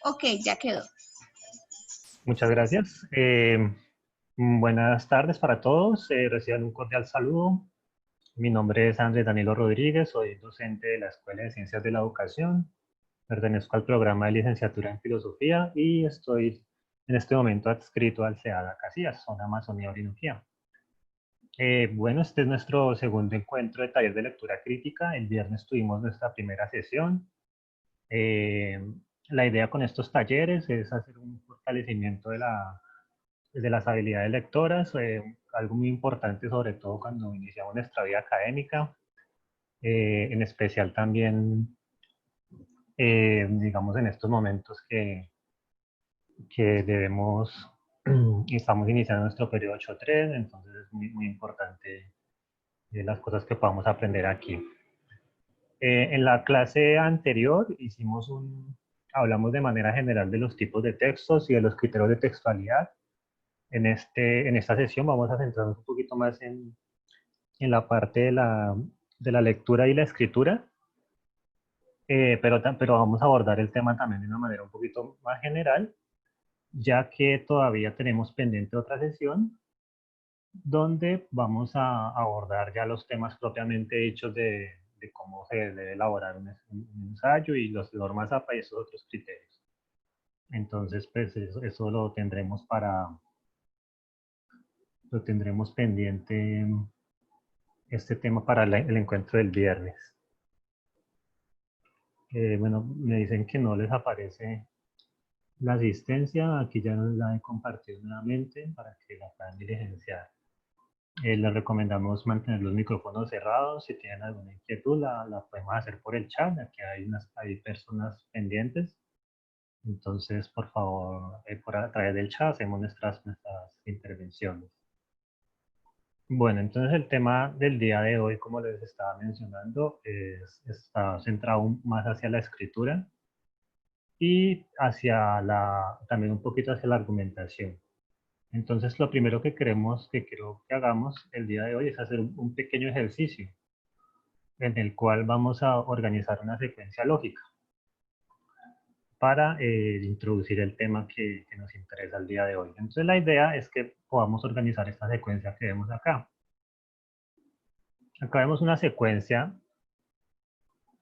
Ok, ya quedó. Muchas gracias. Buenas tardes para todos. Reciban un cordial saludo. Mi nombre es Andrés Danilo Rodríguez, soy docente de la Escuela de Ciencias de la Educación. Pertenezco al programa de licenciatura en Filosofía y estoy en este momento adscrito al CEADA Casillas, Zona Amazonía Orinoquía. Bueno, este es nuestro segundo encuentro de taller de lectura crítica. El viernes tuvimos nuestra primera sesión. La idea con estos talleres es hacer un fortalecimiento de las habilidades lectoras, algo muy importante sobre todo cuando iniciamos nuestra vida académica, en especial también, digamos, en estos momentos que debemos, estamos iniciando nuestro periodo 8.3, entonces es muy importante las cosas que podamos aprender aquí. En la clase anterior hablamos de manera general de los tipos de textos y de los criterios de textualidad. En esta sesión vamos a centrarnos un poquito más en la parte de la lectura y la escritura, pero vamos a abordar el tema también de una manera un poquito más general, ya que todavía tenemos pendiente otra sesión donde vamos a abordar ya los temas propiamente dichos de cómo se debe elaborar un ensayo y los normas APA y esos otros criterios. Entonces, pues eso lo tendremos pendiente este tema para el encuentro del viernes. Bueno, me dicen que no les aparece la asistencia. Aquí ya nos la he compartido nuevamente para que la puedan diligenciar. Les recomendamos mantener los micrófonos cerrados. Si tienen alguna inquietud, la podemos hacer por el chat. Aquí hay personas pendientes. Entonces, por favor, a través del chat hacemos nuestras intervenciones. Bueno, entonces el tema del día de hoy, como les estaba mencionando, está centrado más hacia la escritura y también un poquito hacia la argumentación. Entonces, lo primero que quiero que hagamos el día de hoy es hacer un pequeño ejercicio en el cual vamos a organizar una secuencia lógica para introducir el tema que nos interesa el día de hoy. Entonces, la idea es que podamos organizar esta secuencia que vemos acá. Acá vemos una secuencia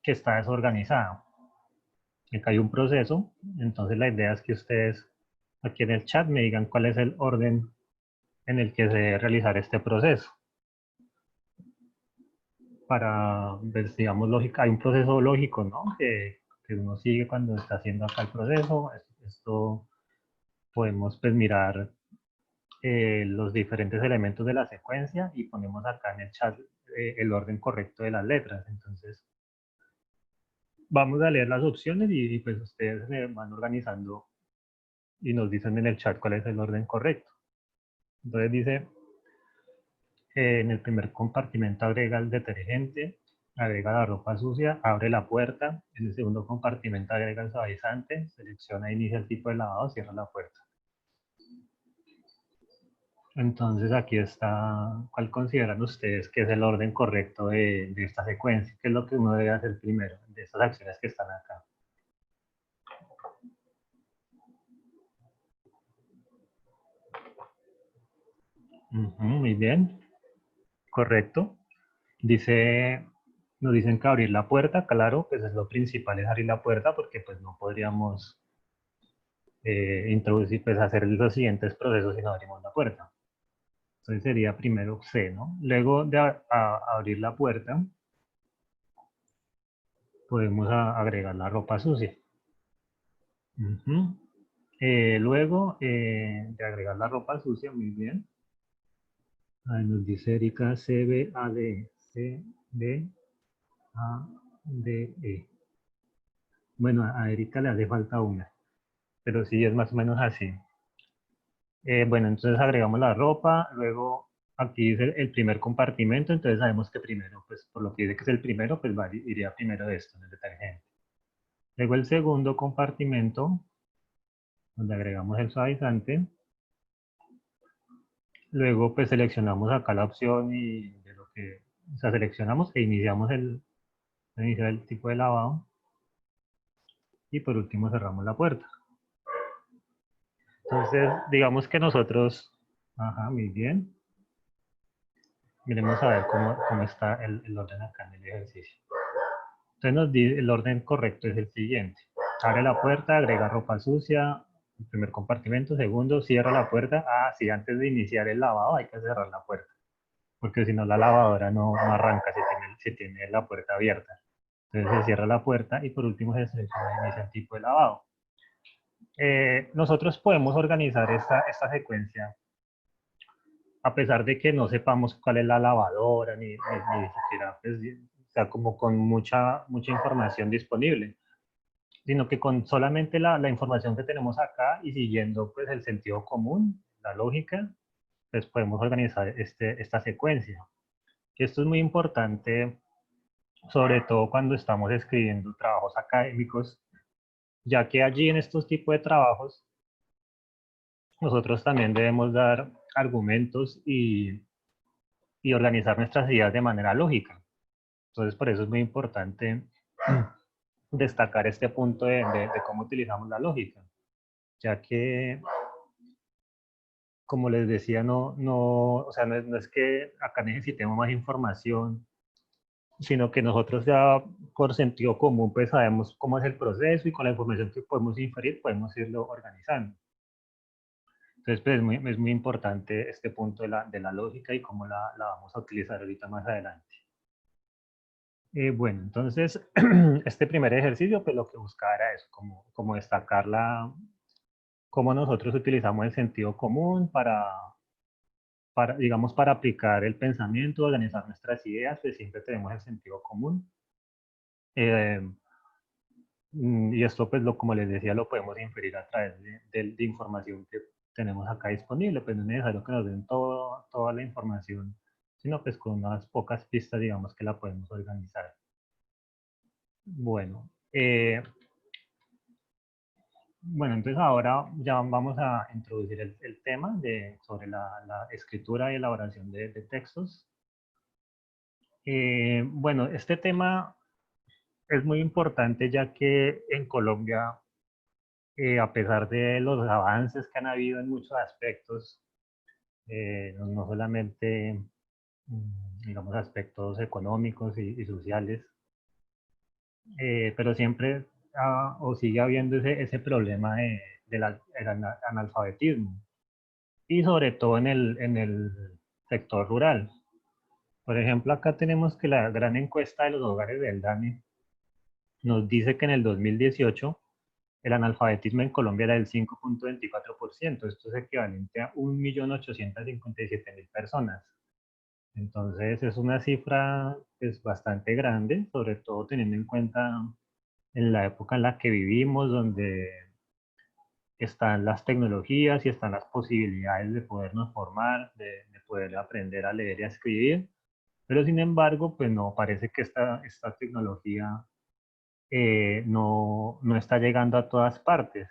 que está desorganizada. Acá hay un proceso, entonces la idea es que ustedes aquí en el chat me digan cuál es el orden en el que se debe realizar este proceso. Para, pues, digamos, lógica, hay un proceso lógico, ¿no? Que uno sigue cuando está haciendo acá el proceso. Esto podemos, pues, mirar los diferentes elementos de la secuencia y ponemos acá en el chat el orden correcto de las letras. Entonces, vamos a leer las opciones y pues ustedes se van organizando y nos dicen en el chat cuál es el orden correcto. Entonces dice, en el primer compartimento agrega el detergente, agrega la ropa sucia, abre la puerta. En el segundo compartimento agrega el suavizante, selecciona e inicia el tipo de lavado, cierra la puerta. Entonces aquí está, ¿cuál consideran ustedes que es el orden correcto de esta secuencia? ¿Qué es lo que uno debe hacer primero de estas acciones que están acá? Muy bien, correcto. Nos dicen que abrir la puerta, claro, pues es lo principal, es abrir la puerta porque pues no podríamos introducir, pues hacer los siguientes procesos si no abrimos la puerta. Entonces sería primero C, ¿no? Luego de abrir la puerta, podemos agregar la ropa sucia. Luego de agregar la ropa sucia, muy bien. Ahí nos dice Erika CBAD, CBADE. Bueno, a Erika le hace falta una, pero sí es más o menos así. Bueno, entonces agregamos la ropa, luego aquí dice el primer compartimento, entonces sabemos que primero, pues por lo que dice que es el primero, pues iría primero esto, en el detergente. Luego el segundo compartimento, donde agregamos el suavizante. Luego pues seleccionamos acá la opción y de lo que, o sea, seleccionamos e iniciamos iniciar el tipo de lavado. Y por último cerramos la puerta. Entonces, digamos que nosotros, ajá, muy bien. Miremos a ver cómo está el orden acá en el ejercicio. Entonces nos dice, el orden correcto es el siguiente. Abre la puerta, agrega ropa sucia, el primer compartimento. Segundo, cierra la puerta. Ah, sí, antes de iniciar el lavado hay que cerrar la puerta, porque si no la lavadora no arranca si tiene la puerta abierta. Entonces se cierra la puerta y por último se selecciona e inicia el tipo de lavado. Nosotros podemos organizar esta secuencia a pesar de que no sepamos cuál es la lavadora, ni siquiera pues, está como con mucha información disponible, sino que con solamente la información que tenemos acá y siguiendo pues el sentido común, la lógica, pues podemos organizar esta secuencia. Y esto es muy importante, sobre todo cuando estamos escribiendo trabajos académicos, ya que allí en estos tipos de trabajos nosotros también debemos dar argumentos y organizar nuestras ideas de manera lógica. Entonces, por eso es muy importante destacar este punto de cómo utilizamos la lógica, ya que, como les decía, o sea, no es que acá necesitemos más información, sino que nosotros ya por sentido común pues sabemos cómo es el proceso y con la información que podemos inferir podemos irlo organizando. Entonces, pues es muy importante este punto de la lógica y cómo la vamos a utilizar ahorita más adelante. Bueno, entonces, este primer ejercicio, pues lo que buscaba era eso, como destacar cómo nosotros utilizamos el sentido común digamos, para aplicar el pensamiento, organizar nuestras ideas, pues siempre tenemos el sentido común. Eh, y esto, pues, como les decía, lo podemos inferir a través de información que tenemos acá disponible, pues no es necesario que nos den toda la información, sino pues con unas pocas pistas, digamos, que la podemos organizar. Bueno, bueno, entonces ahora ya vamos a introducir el tema sobre la escritura y elaboración de textos. Bueno, este tema es muy importante ya que en Colombia, a pesar de los avances que han habido en muchos aspectos, no solamente, digamos, aspectos económicos y sociales, pero siempre o sigue habiendo ese problema del analfabetismo. Y sobre todo en el sector rural. Por ejemplo, acá tenemos que la gran encuesta de los hogares del DANE nos dice que en el 2018 el analfabetismo en Colombia era del 5,24%. Esto es equivalente a 1.857.000 personas. Entonces es una cifra pues, bastante grande, sobre todo teniendo en cuenta en la época en la que vivimos, donde están las tecnologías y están las posibilidades de podernos formar, de poder aprender a leer y a escribir, pero sin embargo, pues no, parece que esta tecnología no está llegando a todas partes.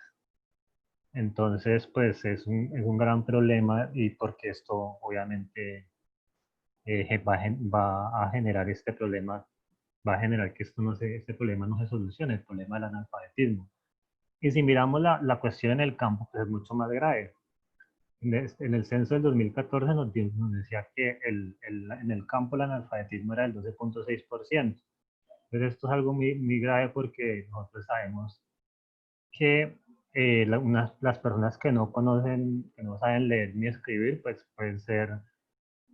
Entonces, pues es un gran problema y porque esto obviamente va a generar este problema, va a generar que este problema no se solucione, el problema del analfabetismo. Y si miramos la cuestión en el campo, pues es mucho más grave. En el censo del 2014 nos decía que en el campo el analfabetismo era del 12,6%. Entonces esto es algo muy grave porque nosotros sabemos que las personas que no conocen, que no saben leer ni escribir, pues pueden ser,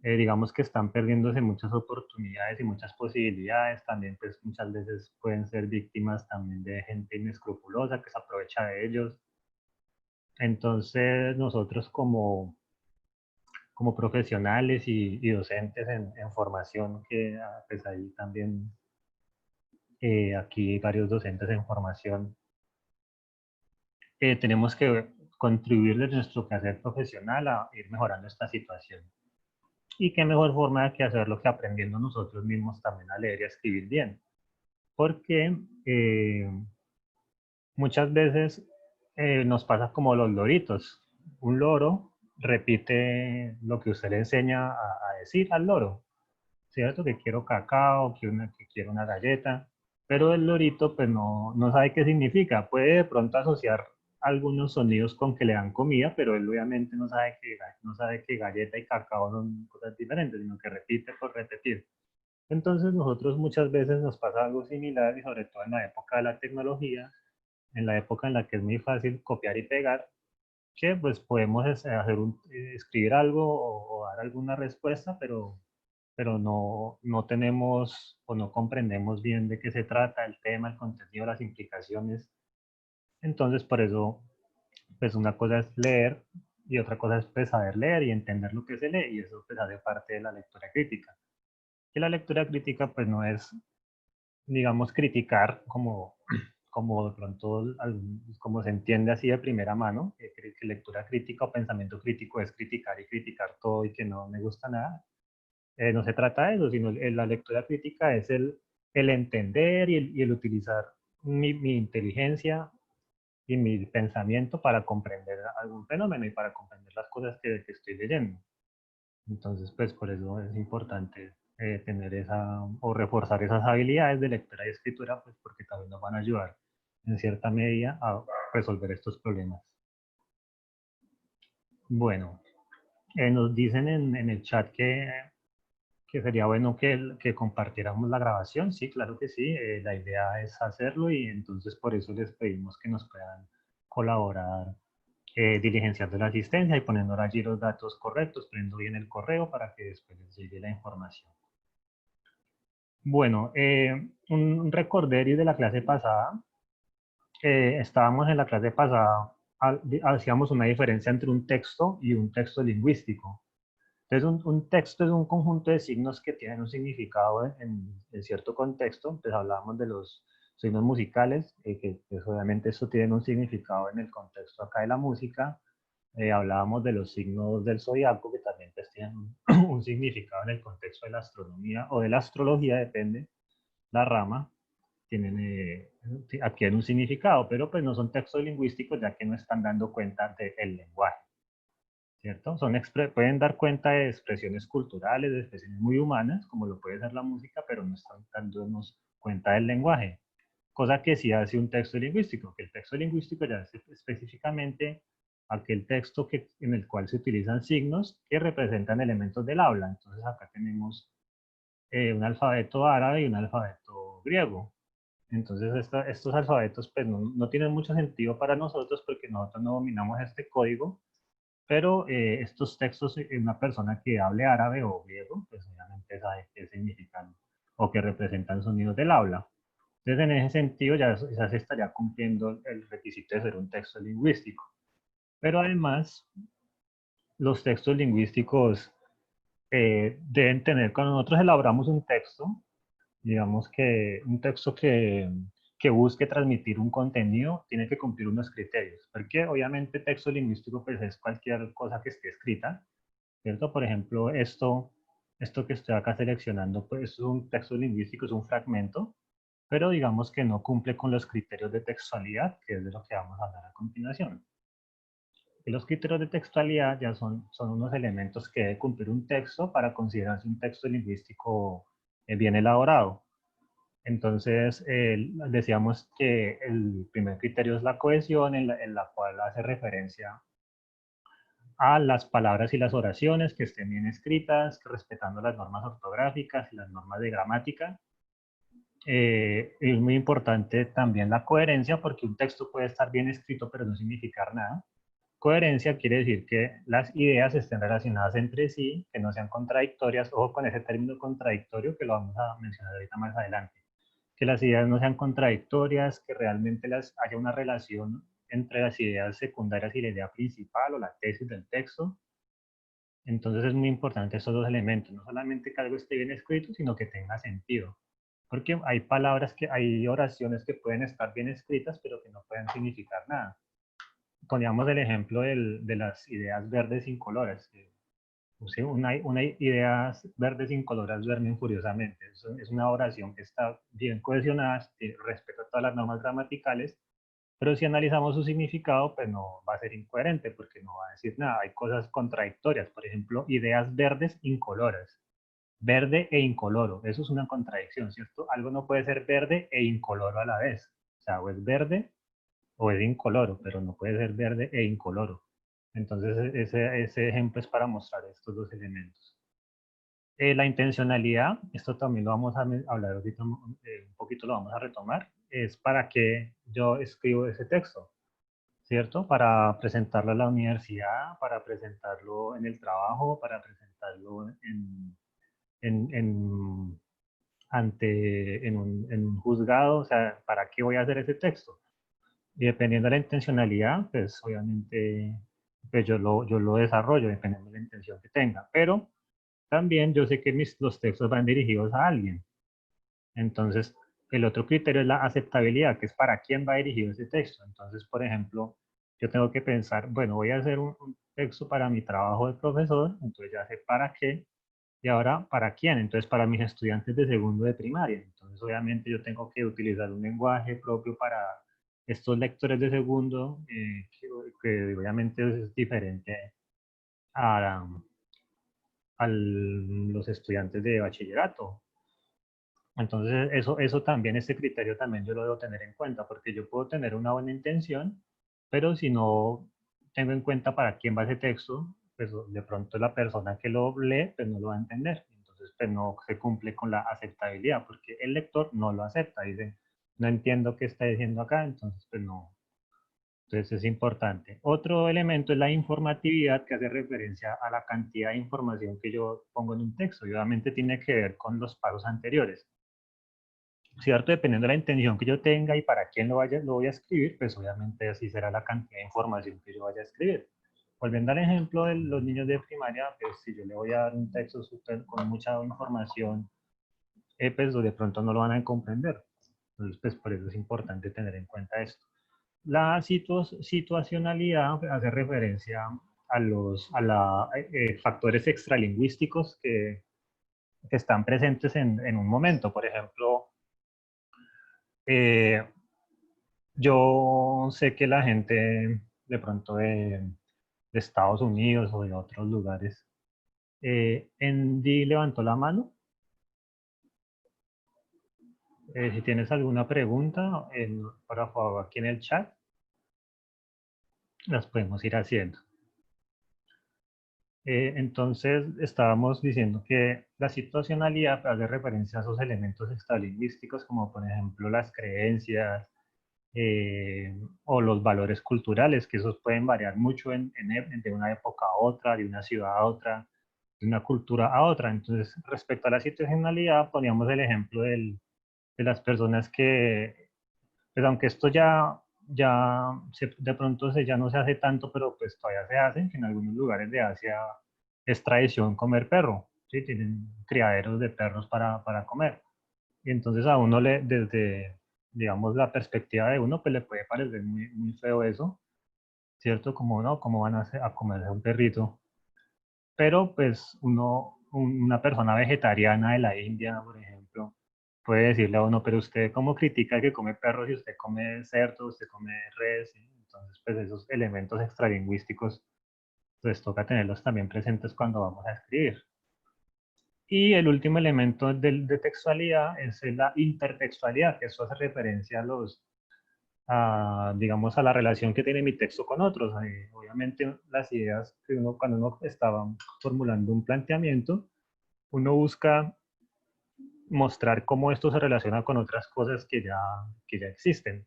digamos que están perdiéndose muchas oportunidades y muchas posibilidades. También pues muchas veces pueden ser víctimas también de gente inescrupulosa que se aprovecha de ellos. Entonces nosotros como profesionales y docentes en formación, que pues ahí también, aquí hay varios docentes en formación, tenemos que contribuir desde nuestro quehacer profesional a ir mejorando esta situación. Y qué mejor forma que hacerlo que aprendiendo nosotros mismos también a leer y a escribir bien. Porque muchas veces nos pasa como los loritos. Un loro repite lo que usted le enseña a decir al loro. ¿Cierto? Que quiero cacao, que quiero una galleta, pero el lorito pues no sabe qué significa. Puede de pronto asociar algunos sonidos con que le dan comida, pero él obviamente no sabe que galleta y cacao son cosas diferentes, sino que repite por repetir. Entonces nosotros muchas veces nos pasa algo similar y sobre todo en la época de la tecnología, en la época en la que es muy fácil copiar y pegar, que pues podemos escribir algo o dar alguna respuesta, pero no tenemos o no comprendemos bien de qué se trata el tema, el contenido, las implicaciones. Entonces, por eso, pues una cosa es leer y otra cosa es pues, saber leer y entender lo que se lee, y eso pues hace parte de la lectura crítica. Y la lectura crítica pues no es, digamos, criticar como de pronto, como se entiende así de primera mano, que lectura crítica o pensamiento crítico es criticar y criticar todo y que no me gusta nada. No se trata de eso, sino la lectura crítica es el entender y el utilizar mi inteligencia y mi pensamiento para comprender algún fenómeno y para comprender las cosas que estoy leyendo. Entonces, pues por eso es importante tener esa o reforzar esas habilidades de lectura y escritura, pues porque también nos van a ayudar en cierta medida a resolver estos problemas. Bueno, nos dicen en el chat que sería bueno que compartiéramos la grabación. Sí, claro que sí. La idea es hacerlo y entonces por eso les pedimos que nos puedan colaborar diligenciando la asistencia y poniendo allí los datos correctos, poniendo bien el correo para que después les llegue la información. Bueno, un recorderis de la clase pasada. Estábamos en la clase pasada, hacíamos una diferencia entre un texto y un texto lingüístico. Entonces, un texto es un conjunto de signos que tienen un significado en cierto contexto. Entonces, hablábamos de los signos musicales, que pues, obviamente eso tiene un significado en el contexto acá de la música. Hablábamos de los signos del zodiaco, que también pues, tienen un significado en el contexto de la astronomía o de la astrología, depende la rama, adquieren un significado, pero pues no son textos lingüísticos ya que no están dando cuenta del lenguaje. ¿Cierto? Pueden dar cuenta de expresiones culturales, de expresiones muy humanas, como lo puede ser la música, pero no están dándonos cuenta del lenguaje. Cosa que sí hace un texto lingüístico, que el texto lingüístico ya es específicamente aquel texto en el cual se utilizan signos que representan elementos del habla. Entonces acá tenemos un alfabeto árabe y un alfabeto griego. Entonces estos alfabetos pues no tienen mucho sentido para nosotros porque nosotros no dominamos este código, pero estos textos, una persona que hable árabe o griego, pues obviamente sabe qué significan o qué representan sonidos del habla. Entonces, en ese sentido, ya se estaría cumpliendo el requisito de ser un texto lingüístico. Pero además, los textos lingüísticos deben tener, cuando nosotros elaboramos un texto, digamos que un texto que busque transmitir un contenido tiene que cumplir unos criterios, porque obviamente texto lingüístico pues es cualquier cosa que esté escrita, ¿cierto? Por ejemplo, esto que estoy acá seleccionando, pues es un texto lingüístico, es un fragmento, pero digamos que no cumple con los criterios de textualidad, que es de lo que vamos a hablar a continuación. Y los criterios de textualidad ya son unos elementos que debe cumplir un texto para considerarse un texto lingüístico bien elaborado. Entonces, decíamos que el primer criterio es la cohesión, en la cual hace referencia a las palabras y las oraciones que estén bien escritas, respetando las normas ortográficas y las normas de gramática. Es muy importante también la coherencia, porque un texto puede estar bien escrito pero no significar nada. Coherencia quiere decir que las ideas estén relacionadas entre sí, que no sean contradictorias. Ojo con ese término contradictorio que lo vamos a mencionar ahorita más adelante. Que las ideas no sean contradictorias, que realmente haya una relación entre las ideas secundarias y la idea principal o la tesis del texto. Entonces es muy importante estos dos elementos, no solamente que algo esté bien escrito, sino que tenga sentido. Porque hay oraciones que pueden estar bien escritas, pero que no pueden significar nada. Poníamos el ejemplo de las ideas verdes incoloras. Sí, una ideas verdes incoloras duermen furiosamente. Es una oración que está bien cohesionada, respecto a todas las normas gramaticales, pero si analizamos su significado, pues no va a ser incoherente porque no va a decir nada. Hay cosas contradictorias, por ejemplo, ideas verdes incoloras. Verde e incoloro, eso es una contradicción, ¿cierto? Algo no puede ser verde e incoloro a la vez. O sea, o es verde o es incoloro, pero no puede ser verde e incoloro. Entonces, ese ejemplo es para mostrar estos dos elementos. La intencionalidad, esto también lo vamos a hablar ahorita, un poquito lo vamos a retomar, es para qué yo escribo ese texto, ¿cierto? Para presentarlo a la universidad, para presentarlo en el trabajo, para presentarlo en, en un juzgado, o sea, ¿para qué voy a hacer ese texto? Y dependiendo de la intencionalidad, pues obviamente pues yo lo desarrollo dependiendo de la intención que tenga, pero también yo sé que los textos van dirigidos a alguien. Entonces, el otro criterio es la aceptabilidad, que es para quién va dirigido ese texto. Entonces, por ejemplo, yo tengo que pensar, bueno, voy a hacer un texto para mi trabajo de profesor, entonces ya sé para qué, y ahora para quién. Entonces, para mis estudiantes de segundo de primaria. Entonces, obviamente, yo tengo que utilizar un lenguaje propio para estos lectores de segundo, que obviamente es diferente a, a los estudiantes de bachillerato. Entonces, eso también, ese criterio también yo lo debo tener en cuenta, porque yo puedo tener una buena intención, pero si no tengo en cuenta para quién va ese texto, pues de pronto la persona que lo lee, pues no lo va a entender. Entonces, pues no se cumple con la aceptabilidad, porque el lector no lo acepta, dice, no entiendo qué está diciendo acá, entonces, pues no. Entonces es importante. Otro elemento es la informatividad, que hace referencia a la cantidad de información que yo pongo en un texto, y obviamente tiene que ver con los pasos anteriores. ¿Cierto? Dependiendo de la intención que yo tenga y para quién lo voy a escribir, pues obviamente así será la cantidad de información que yo vaya a escribir. Volviendo al ejemplo de los niños de primaria, pues si yo le voy a dar un texto con mucha información, pues de pronto no lo van a comprender. Entonces, pues por eso es importante tener en cuenta esto. La situacionalidad hace referencia a los factores extralingüísticos que están presentes en un momento. Por ejemplo, eh, yo sé que la gente de pronto de Estados Unidos o de otros lugares, Andy levantó la mano. Si tienes alguna pregunta, por favor, aquí en el chat, las podemos ir haciendo. Entonces, estábamos diciendo que la situacionalidad hace referencia a esos elementos extralingüísticos, como por ejemplo las creencias, o los valores culturales, que esos pueden variar mucho de una época a otra, de una ciudad a otra, de una cultura a otra. Entonces, respecto a la situacionalidad, poníamos el ejemplo de las personas que, pues aunque esto de pronto ya no se hace tanto, pero pues todavía se hace, que en algunos lugares de Asia es tradición comer perro, ¿sí? Tienen criaderos de perros para comer. Y entonces a uno desde, digamos, la perspectiva de uno, pues le puede parecer muy feo eso, ¿cierto? Como no, cómo van a comerse un perrito. Pero pues una persona vegetariana de la India, por ejemplo, puede decirle a uno, pero usted cómo critica que come perros si usted come cerdo, usted come res, ¿sí? Entonces, pues esos elementos extralingüísticos, pues toca tenerlos también presentes cuando vamos a escribir. Y el último elemento de textualidad es la intertextualidad, que eso hace referencia digamos, a la relación que tiene mi texto con otros. Obviamente, las ideas que cuando uno estaba formulando un planteamiento, uno busca mostrar cómo esto se relaciona con otras cosas que ya existen.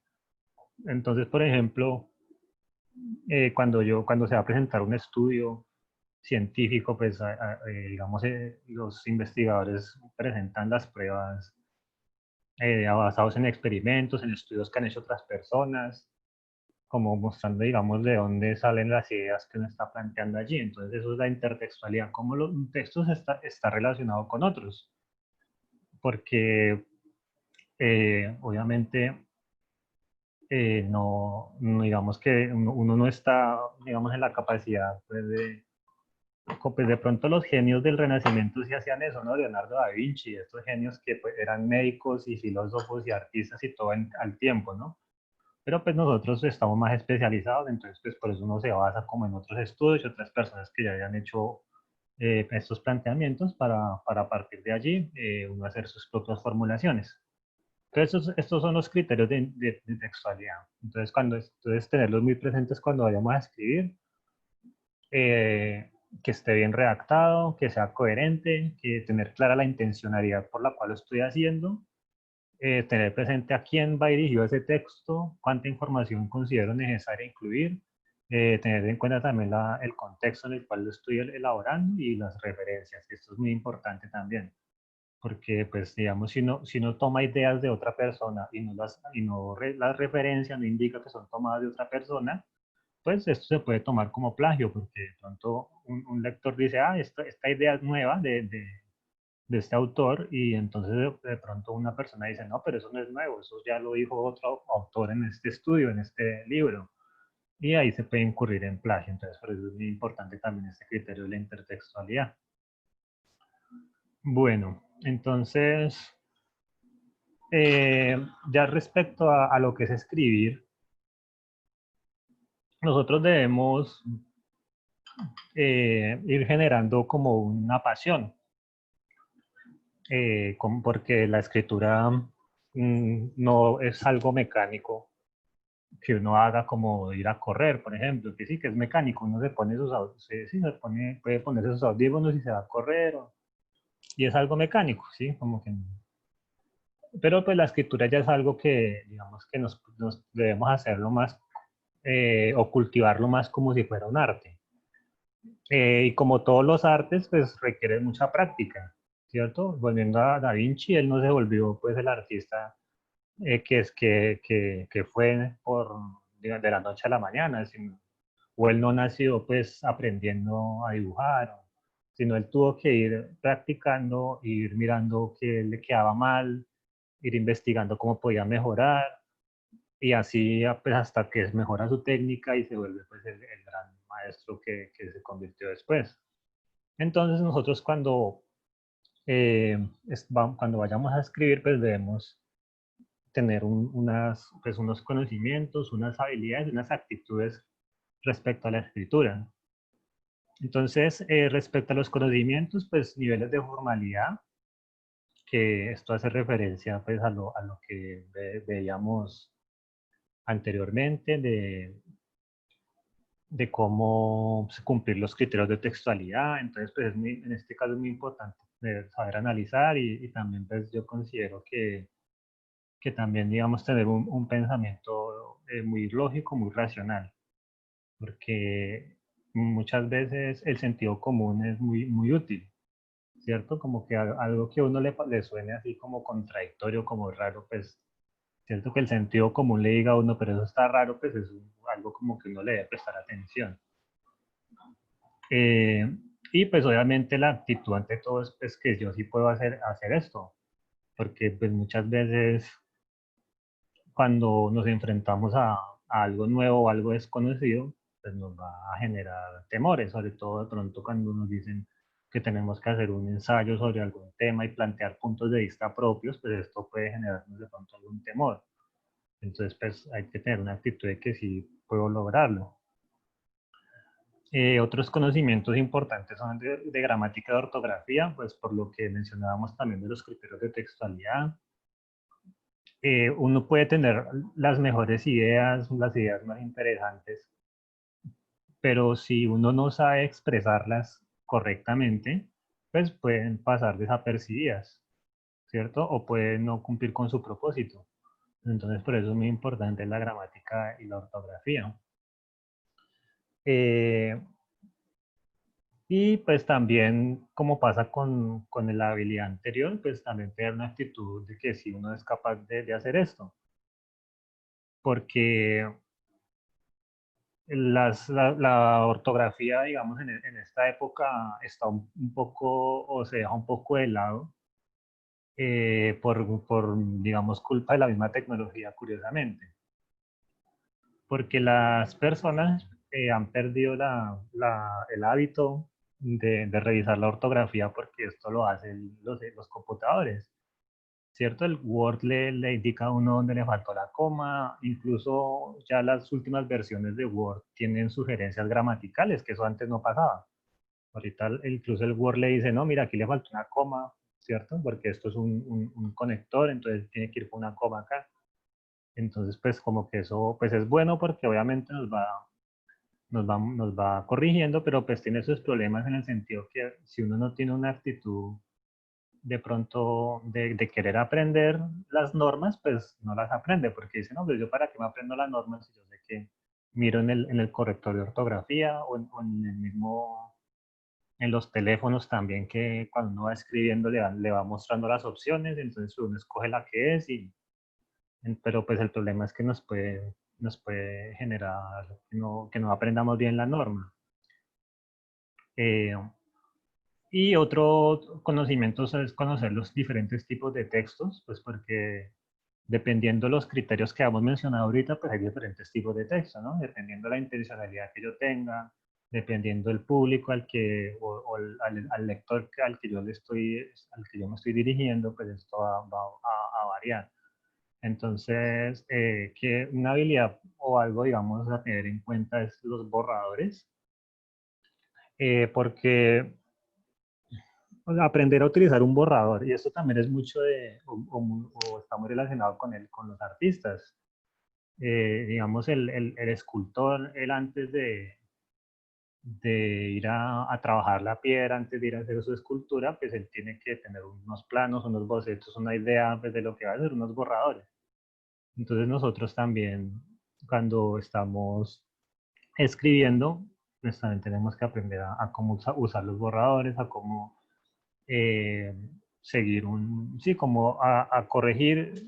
Entonces, por ejemplo, cuando se va a presentar un estudio científico, pues digamos, los investigadores presentan las pruebas basados en experimentos, en estudios que han hecho otras personas, como mostrando, digamos, de dónde salen las ideas que uno está planteando allí. Entonces, eso es la intertextualidad, cómo un texto está relacionado con otros, porque obviamente digamos que uno no está, digamos, en la capacidad pues, pues de pronto los genios del Renacimiento sí hacían eso, ¿no? Leonardo da Vinci, estos genios que pues, eran médicos y filósofos y artistas y todo al tiempo, ¿no? Pero pues nosotros estamos más especializados, entonces pues por eso uno se basa como en otros estudios y otras personas que ya hayan hecho estos planteamientos para partir de allí uno hacer sus propias formulaciones. Entonces, estos son los criterios de textualidad. Entonces, entonces, tenerlos muy presentes cuando vayamos a escribir, que esté bien redactado, que sea coherente, que tener clara la intencionalidad por la cual lo estoy haciendo, tener presente a quién va dirigido ese texto, cuánta información considero necesaria incluir, tener en cuenta también el contexto en el cual lo estoy elaborando y las referencias. Esto es muy importante también, porque pues digamos, si no toma ideas de otra persona y no las referencias, no indica que son tomadas de otra persona, pues esto se puede tomar como plagio, porque de pronto un lector dice, ah, esta idea es nueva de este autor, y entonces de pronto una persona dice, no, pero eso no es nuevo, eso ya lo dijo otro autor en este estudio, en este libro, y ahí se puede incurrir en plagio. Entonces por eso es muy importante también este criterio de la intertextualidad. Bueno, entonces, ya respecto a lo que es escribir, nosotros debemos ir generando como una pasión, porque la escritura no es algo mecánico que uno haga, como ir a correr, por ejemplo, que sí, que es mecánico, uno se pone puede ponerse sus audífonos y se va a correr, y es algo mecánico, sí, como que... Pero pues la escritura ya es algo que, digamos, que nos debemos hacerlo más, o cultivarlo más como si fuera un arte. Y como todos los artes, pues requiere mucha práctica, ¿cierto? Volviendo a Da Vinci, él no se volvió pues el artista, que fue de la noche a la mañana, o él no nació pues aprendiendo a dibujar, sino él tuvo que ir practicando, ir mirando qué le quedaba mal, ir investigando cómo podía mejorar, y así pues, hasta que mejora su técnica y se vuelve pues el gran maestro que se convirtió después. Entonces nosotros cuando vayamos a escribir, pues debemos tener pues unos conocimientos, unas habilidades, unas actitudes respecto a la escritura. Entonces, respecto a los conocimientos, pues niveles de formalidad, que esto hace referencia pues a lo que veíamos anteriormente, de cómo cumplir los criterios de textualidad. Entonces, pues en este caso es muy importante saber analizar, y también pues yo considero que también, digamos, tener un pensamiento muy lógico, muy racional, porque muchas veces el sentido común es muy útil, ¿cierto? Como que algo que a uno le suene así como contradictorio, como raro, pues, cierto que el sentido común le diga a uno, pero eso está raro, pues es algo como que uno le debe prestar atención. Eh, y pues obviamente la actitud ante todo es pues, que yo sí puedo hacer esto, porque pues muchas veces cuando nos enfrentamos a algo nuevo o algo desconocido, pues nos va a generar temores, sobre todo de pronto cuando nos dicen que tenemos que hacer un ensayo sobre algún tema y plantear puntos de vista propios, pues esto puede generarnos de pronto algún temor. Entonces, pues hay que tener una actitud de que sí puedo lograrlo. Otros conocimientos importantes son de gramática y de ortografía, pues por lo que mencionábamos también de los criterios de textualidad. Uno puede tener las mejores ideas, las ideas más interesantes, pero si uno no sabe expresarlas correctamente, pues pueden pasar desapercibidas, ¿cierto? O pueden no cumplir con su propósito. Entonces, por eso es muy importante la gramática y la ortografía. Eh, y pues también, como pasa con la habilidad anterior, pues también tener una actitud de que si uno es capaz de hacer esto. Porque la ortografía, digamos, en esta época está un poco, o se deja un poco de lado, digamos, culpa de la misma tecnología, curiosamente. Porque las personas han perdido el hábito de revisar la ortografía, porque esto lo hacen los computadores, ¿cierto? El Word le indica a uno dónde le faltó la coma, incluso ya las últimas versiones de Word tienen sugerencias gramaticales, que eso antes no pasaba. Ahorita incluso el Word le dice, no, mira, aquí le faltó una coma, ¿cierto? Porque esto es un conector, entonces tiene que ir con una coma acá. Entonces, pues como que eso pues es bueno porque obviamente nos va corrigiendo, pero pues tiene sus problemas en el sentido que si uno no tiene una actitud de pronto de querer aprender las normas, pues no las aprende, porque dice, no, pues yo para qué me aprendo las normas si yo sé que miro en el corrector de ortografía o en el mismo, en los teléfonos también, que cuando uno va escribiendo le va mostrando las opciones, entonces uno escoge la que es, pero pues el problema es que nos puede generar que no aprendamos bien la norma. Eh, Y otro conocimiento es conocer los diferentes tipos de textos, pues porque dependiendo de los criterios que hemos mencionado ahorita, pues hay diferentes tipos de texto, ¿no? Dependiendo de la intencionalidad que yo tenga, dependiendo del público al lector al que yo al que yo me estoy dirigiendo, pues esto a variar. Entonces, que una habilidad o algo, digamos, a tener en cuenta es los borradores, porque aprender a utilizar un borrador, y esto también es mucho o está muy relacionado con los artistas. Digamos, el escultor, él antes de ir a trabajar la piedra, antes de ir a hacer su escultura, pues él tiene que tener unos planos, unos bocetos, una idea pues, de lo que va a hacer, unos borradores. Entonces nosotros también, cuando estamos escribiendo, pues también tenemos que aprender a cómo usar los borradores, a cómo eh, seguir sí, como a corregir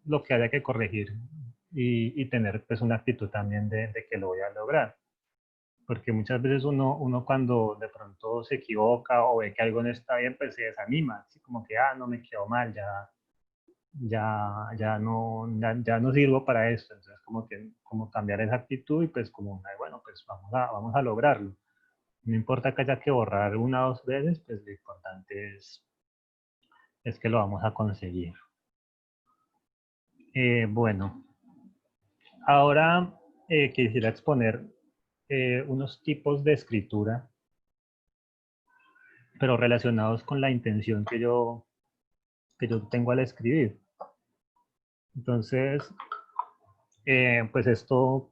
lo que haya que corregir y tener pues una actitud también de que lo voy a lograr. Porque muchas veces uno cuando de pronto se equivoca o ve que algo no está bien, pues se desanima, así como que, no me quedó mal, ya no sirvo para esto. Entonces como que como cambiar esa actitud y pues como, bueno, pues vamos a lograrlo. No importa que haya que borrar una o dos veces, pues lo importante es que lo vamos a conseguir. Bueno, ahora quisiera exponer unos tipos de escritura, pero relacionados con la intención que yo tengo al escribir. Entonces, pues esto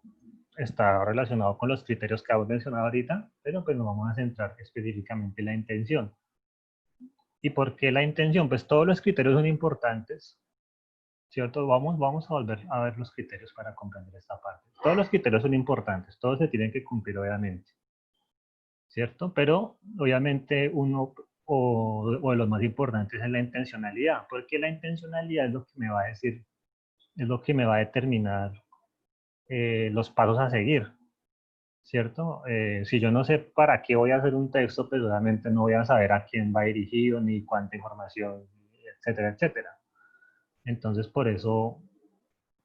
está relacionado con los criterios que hemos mencionado ahorita, pero pues nos vamos a centrar específicamente en la intención. ¿Y por qué la intención? Pues todos los criterios son importantes, ¿cierto? Vamos a volver a ver los criterios para comprender esta parte. Todos los criterios son importantes, todos se tienen que cumplir obviamente, ¿cierto? Pero obviamente uno o de los más importantes es la intencionalidad, porque la intencionalidad es lo que me va a decir, es lo que me va a determinar los pasos a seguir, ¿cierto? Si yo no sé para qué voy a hacer un texto, pues obviamente no voy a saber a quién va dirigido, ni cuánta información, etcétera, etcétera. Entonces, por eso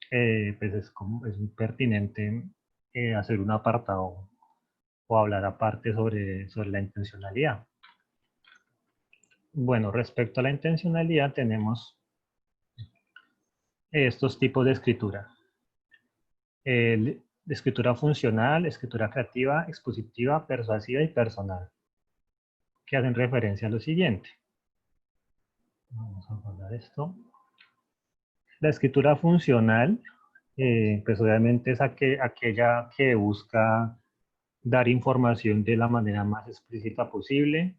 pues es muy pertinente hacer un apartado o hablar aparte sobre la intencionalidad. Bueno, respecto a la intencionalidad tenemos estos tipos de escritura. De escritura funcional, escritura creativa, expositiva, persuasiva y personal, que hacen referencia a lo siguiente. Vamos a guardar esto. La escritura funcional, pues obviamente es aquella que busca dar información de la manera más explícita posible.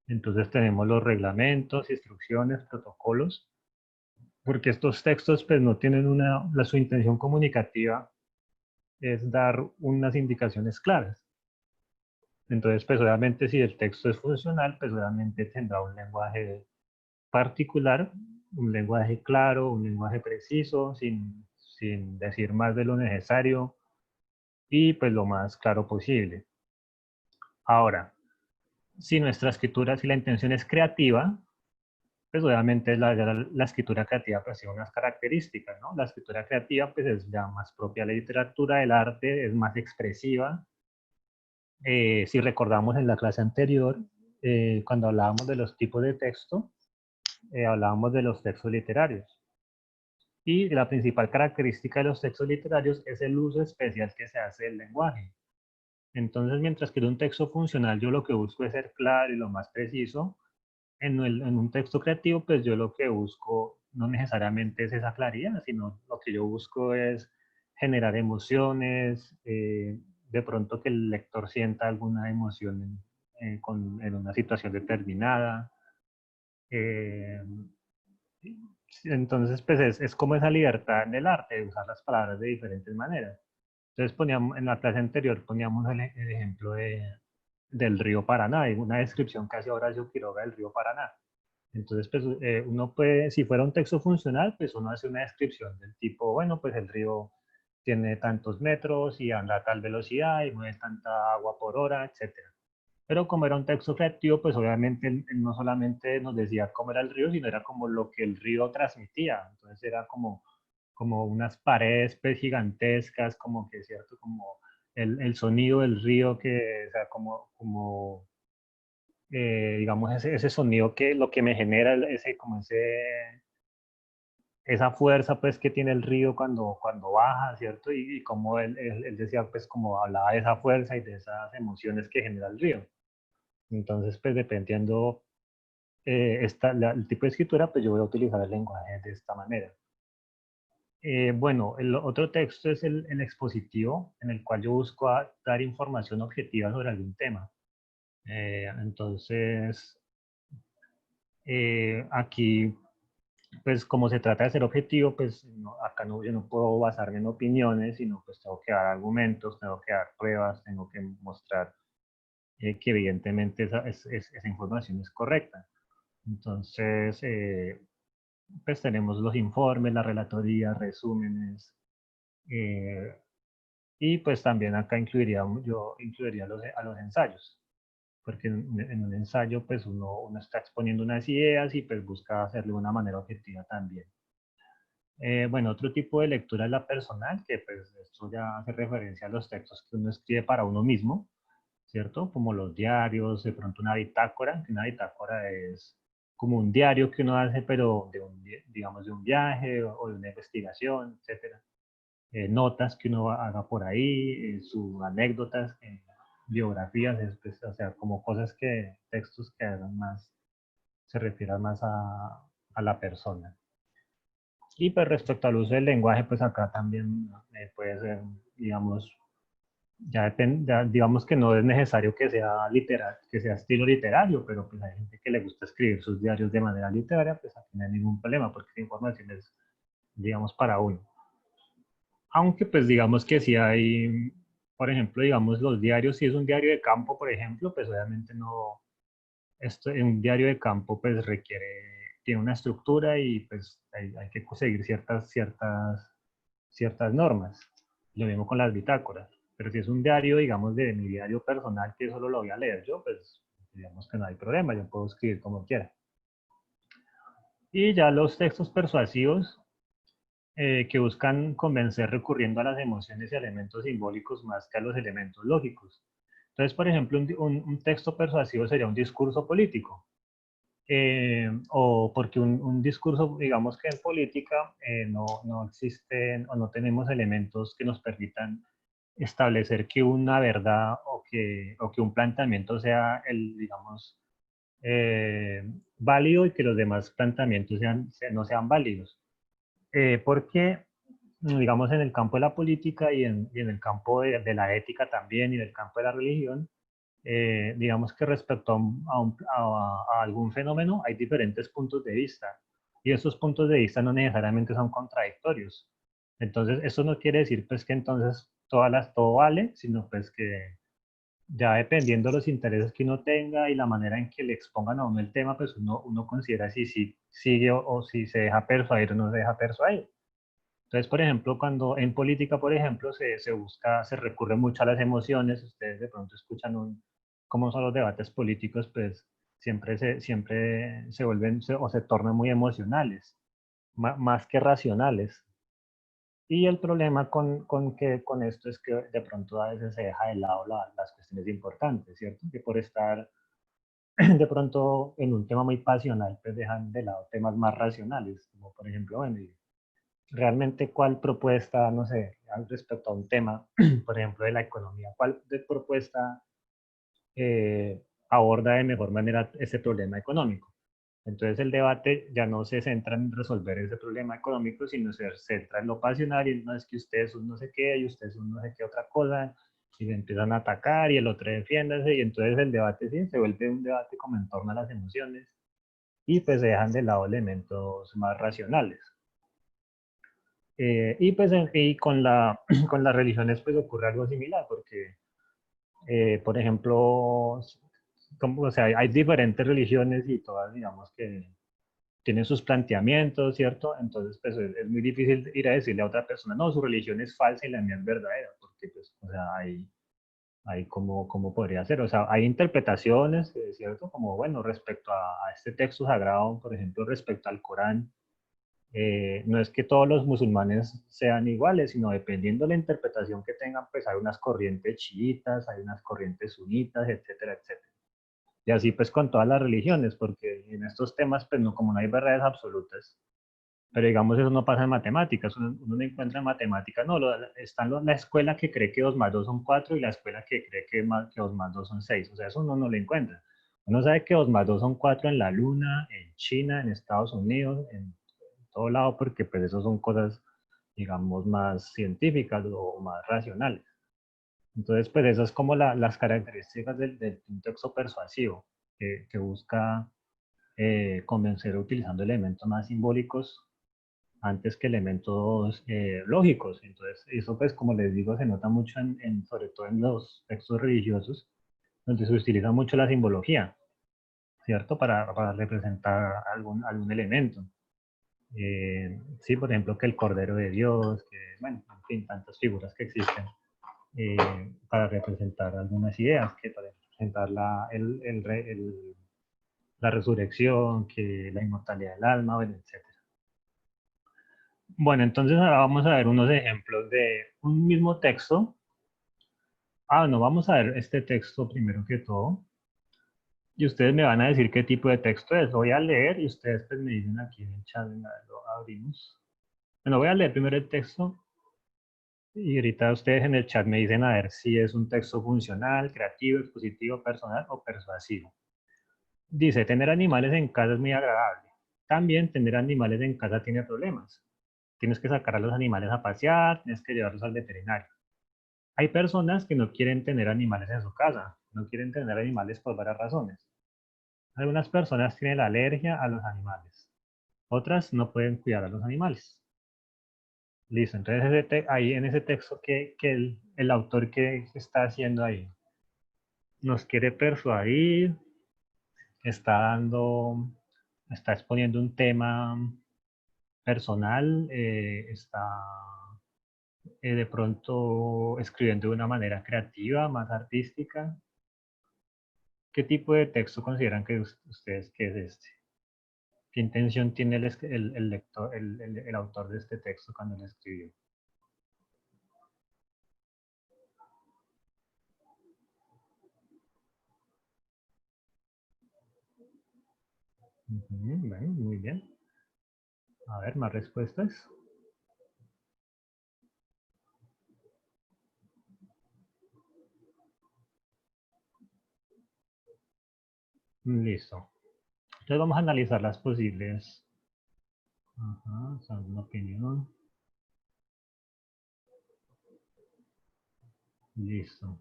Entonces tenemos los reglamentos, instrucciones, protocolos, porque estos textos pues no tienen su intención comunicativa es dar unas indicaciones claras. Entonces, pues obviamente si el texto es funcional, pues obviamente tendrá un lenguaje particular, un lenguaje claro, un lenguaje preciso, sin decir más de lo necesario y pues lo más claro posible. Ahora, si nuestra escritura, si la intención es creativa, pues obviamente la escritura creativa pues tiene unas características, ¿no? La escritura creativa pues es ya más propia de la literatura, del arte, es más expresiva. Si recordamos en la clase anterior, cuando hablábamos de los tipos de texto, hablábamos de los textos literarios. Y la principal característica de los textos literarios es el uso especial que se hace del lenguaje. Entonces, mientras que en un texto funcional yo lo que busco es ser claro y lo más preciso, en un texto creativo, pues yo lo que busco no necesariamente es esa claridad, sino lo que yo busco es generar emociones, de pronto que el lector sienta alguna emoción en una situación determinada. eh, entonces, pues es como esa libertad en el arte, de usar las palabras de diferentes maneras. Entonces poníamos, en la clase anterior poníamos el ejemplo del río Paraná, y una descripción que hace Horacio Quiroga del río Paraná. Entonces, pues uno puede, si fuera un texto funcional, pues uno hace una descripción del tipo, bueno, pues el río tiene tantos metros y anda a tal velocidad y mueve tanta agua por hora, etcétera. Pero como era un texto creativo, pues obviamente él no solamente nos decía cómo era el río, sino era como lo que el río transmitía. Entonces era como unas paredes pues, gigantescas, como que, ¿cierto? Como el sonido del río, que, o sea, digamos, ese sonido que lo que me genera, esa fuerza pues que tiene el río cuando baja, ¿cierto? Y como él decía, pues como hablaba de esa fuerza y de esas emociones que genera el río. Entonces, pues dependiendo el tipo de escritura, pues yo voy a utilizar el lenguaje de esta manera. Bueno, el otro texto es el expositivo, en el cual yo busco dar información objetiva sobre algún tema. Entonces, aquí, pues como se trata de ser objetivo, pues acá yo no puedo basarme en opiniones, sino pues tengo que dar argumentos, tengo que dar pruebas, tengo que mostrar que evidentemente esa información es correcta. Entonces, pues tenemos los informes, la relatoría, resúmenes, eh, y pues también acá yo incluiría a los ensayos, porque en un ensayo pues uno está exponiendo unas ideas y pues busca hacerlo de una manera objetiva también. Bueno, otro tipo de lectura es la personal, que pues esto ya hace referencia a los textos que uno escribe para uno mismo, ¿cierto? Como los diarios, de pronto una bitácora, que una bitácora es como un diario que uno hace, pero digamos de un viaje o de una investigación, etcétera. Notas que uno haga por ahí, sus anécdotas, biografías, pues, o sea, como textos que hagan más, se refieran más a la persona. Y pues respecto al uso del lenguaje, pues acá también puede ser, digamos, ya digamos que no es necesario que sea literal, que sea estilo literario, pero pues hay gente que le gusta escribir sus diarios de manera literaria, pues aquí no hay ningún problema porque la información es, digamos, para uno. Aunque pues digamos que si hay, por ejemplo, digamos los diarios, si es un diario de campo, por ejemplo, pues obviamente no, esto en un diario de campo pues tiene una estructura y pues hay que seguir ciertas normas. Lo mismo con las bitácoras. Pero si es un diario, digamos, de mi diario personal, que solo lo voy a leer yo, pues digamos que no hay problema, yo puedo escribir como quiera. Y ya los textos persuasivos que buscan convencer recurriendo a las emociones y elementos simbólicos más que a los elementos lógicos. Entonces, por ejemplo, un texto persuasivo sería un discurso político. O porque un discurso, digamos que en política no existen o no tenemos elementos que nos permitan establecer que una verdad o que un planteamiento sea digamos, eh, válido y que los demás planteamientos no sean válidos. Porque, digamos, en el campo de la política y en el campo de la ética también y del campo de la religión, digamos que respecto a algún fenómeno hay diferentes puntos de vista y esos puntos de vista no necesariamente son contradictorios. Entonces, eso no quiere decir pues que entonces todo vale, sino pues que ya dependiendo de los intereses que uno tenga y la manera en que le expongan a uno el tema, pues uno considera si sigue o si se deja persuadir o no se deja persuadir. Entonces, por ejemplo, cuando en política, por ejemplo, se recurre mucho a las emociones, ustedes de pronto escuchan cómo son los debates políticos, pues siempre se vuelven o se tornan muy emocionales, más que racionales. Y el problema con esto es que de pronto a veces se deja de lado las cuestiones importantes, ¿cierto? Que por estar de pronto en un tema muy pasional, pues dejan de lado temas más racionales, como por ejemplo, bueno, realmente cuál propuesta, no sé, respecto a un tema, por ejemplo, de la economía, cuál de propuesta aborda de mejor manera ese problema económico. Entonces el debate ya no se centra en resolver ese problema económico, sino se centra en lo pasional y no es que usted es un no sé qué y usted es un no sé qué otra cosa y se empiezan a atacar y el otro defiéndase y entonces el debate sí se vuelve un debate como en torno a las emociones y pues se dejan de lado elementos más racionales. Y pues y con, con las religiones pues ocurre algo similar porque, por ejemplo, como, o sea, hay diferentes religiones y todas digamos que tienen sus planteamientos, ¿cierto? Entonces, pues es muy difícil ir a decirle a otra persona, no, su religión es falsa y la mía es verdadera, porque pues, o sea, hay como podría ser, o sea, hay interpretaciones, ¿cierto? Como, bueno, respecto a este texto sagrado, por ejemplo, respecto al Corán, no es que todos los musulmanes sean iguales, sino dependiendo de la interpretación que tengan, pues hay unas corrientes chiitas, hay unas corrientes sunitas, etcétera, etcétera. Y así pues con todas las religiones, porque en estos temas, pues no, como no hay verdades absolutas, pero digamos eso no pasa en matemáticas, uno no encuentra en matemáticas, no, están la escuela que cree que 2 más 2 son 4 y la escuela que cree que 2 más 2 son 6, o sea, eso uno no lo encuentra. Uno sabe que 2 más 2 son 4 en la Luna, en China, en Estados Unidos, en todo lado, porque pues eso son cosas, digamos, más científicas o más racionales. Entonces, pues esas es como las características del texto persuasivo, que busca convencer utilizando elementos más simbólicos antes que elementos lógicos. Entonces, eso pues como les digo, se nota mucho sobre todo en los textos religiosos, donde se utiliza mucho la simbología, ¿cierto? Para representar algún elemento. Sí, por ejemplo, que el Cordero de Dios, que, bueno, en fin, tantas figuras que existen para representar algunas ideas, que para representar la resurrección, que la inmortalidad del alma, bueno, etc. Bueno, entonces ahora vamos a ver unos ejemplos de un mismo texto. No, vamos a ver este texto primero que todo. Y ustedes me van a decir qué tipo de texto es. Lo voy a leer y ustedes pues me dicen aquí en el chat, lo abrimos. Bueno, voy a leer primero el texto y ahorita ustedes en el chat me dicen a ver si es un texto funcional, creativo, expositivo, personal o persuasivo. Dice, tener animales en casa es muy agradable. También tener animales en casa tiene problemas. Tienes que sacar a los animales a pasear, tienes que llevarlos al veterinario. Hay personas que no quieren tener animales en su casa, no quieren tener animales por varias razones. Algunas personas tienen alergia a los animales, otras no pueden cuidar a los animales. Listo, entonces ahí en ese texto que el autor que está haciendo ahí nos quiere persuadir, está está exponiendo un tema personal, está de pronto escribiendo de una manera creativa, más artística. ¿Qué tipo de texto consideran que ustedes que es este? ¿Qué intención tiene el lector, el autor de este texto cuando lo escribió? Bueno, muy bien. A ver, más respuestas. Listo. Entonces vamos a analizar las posibles. Ajá, son una opinión. Listo.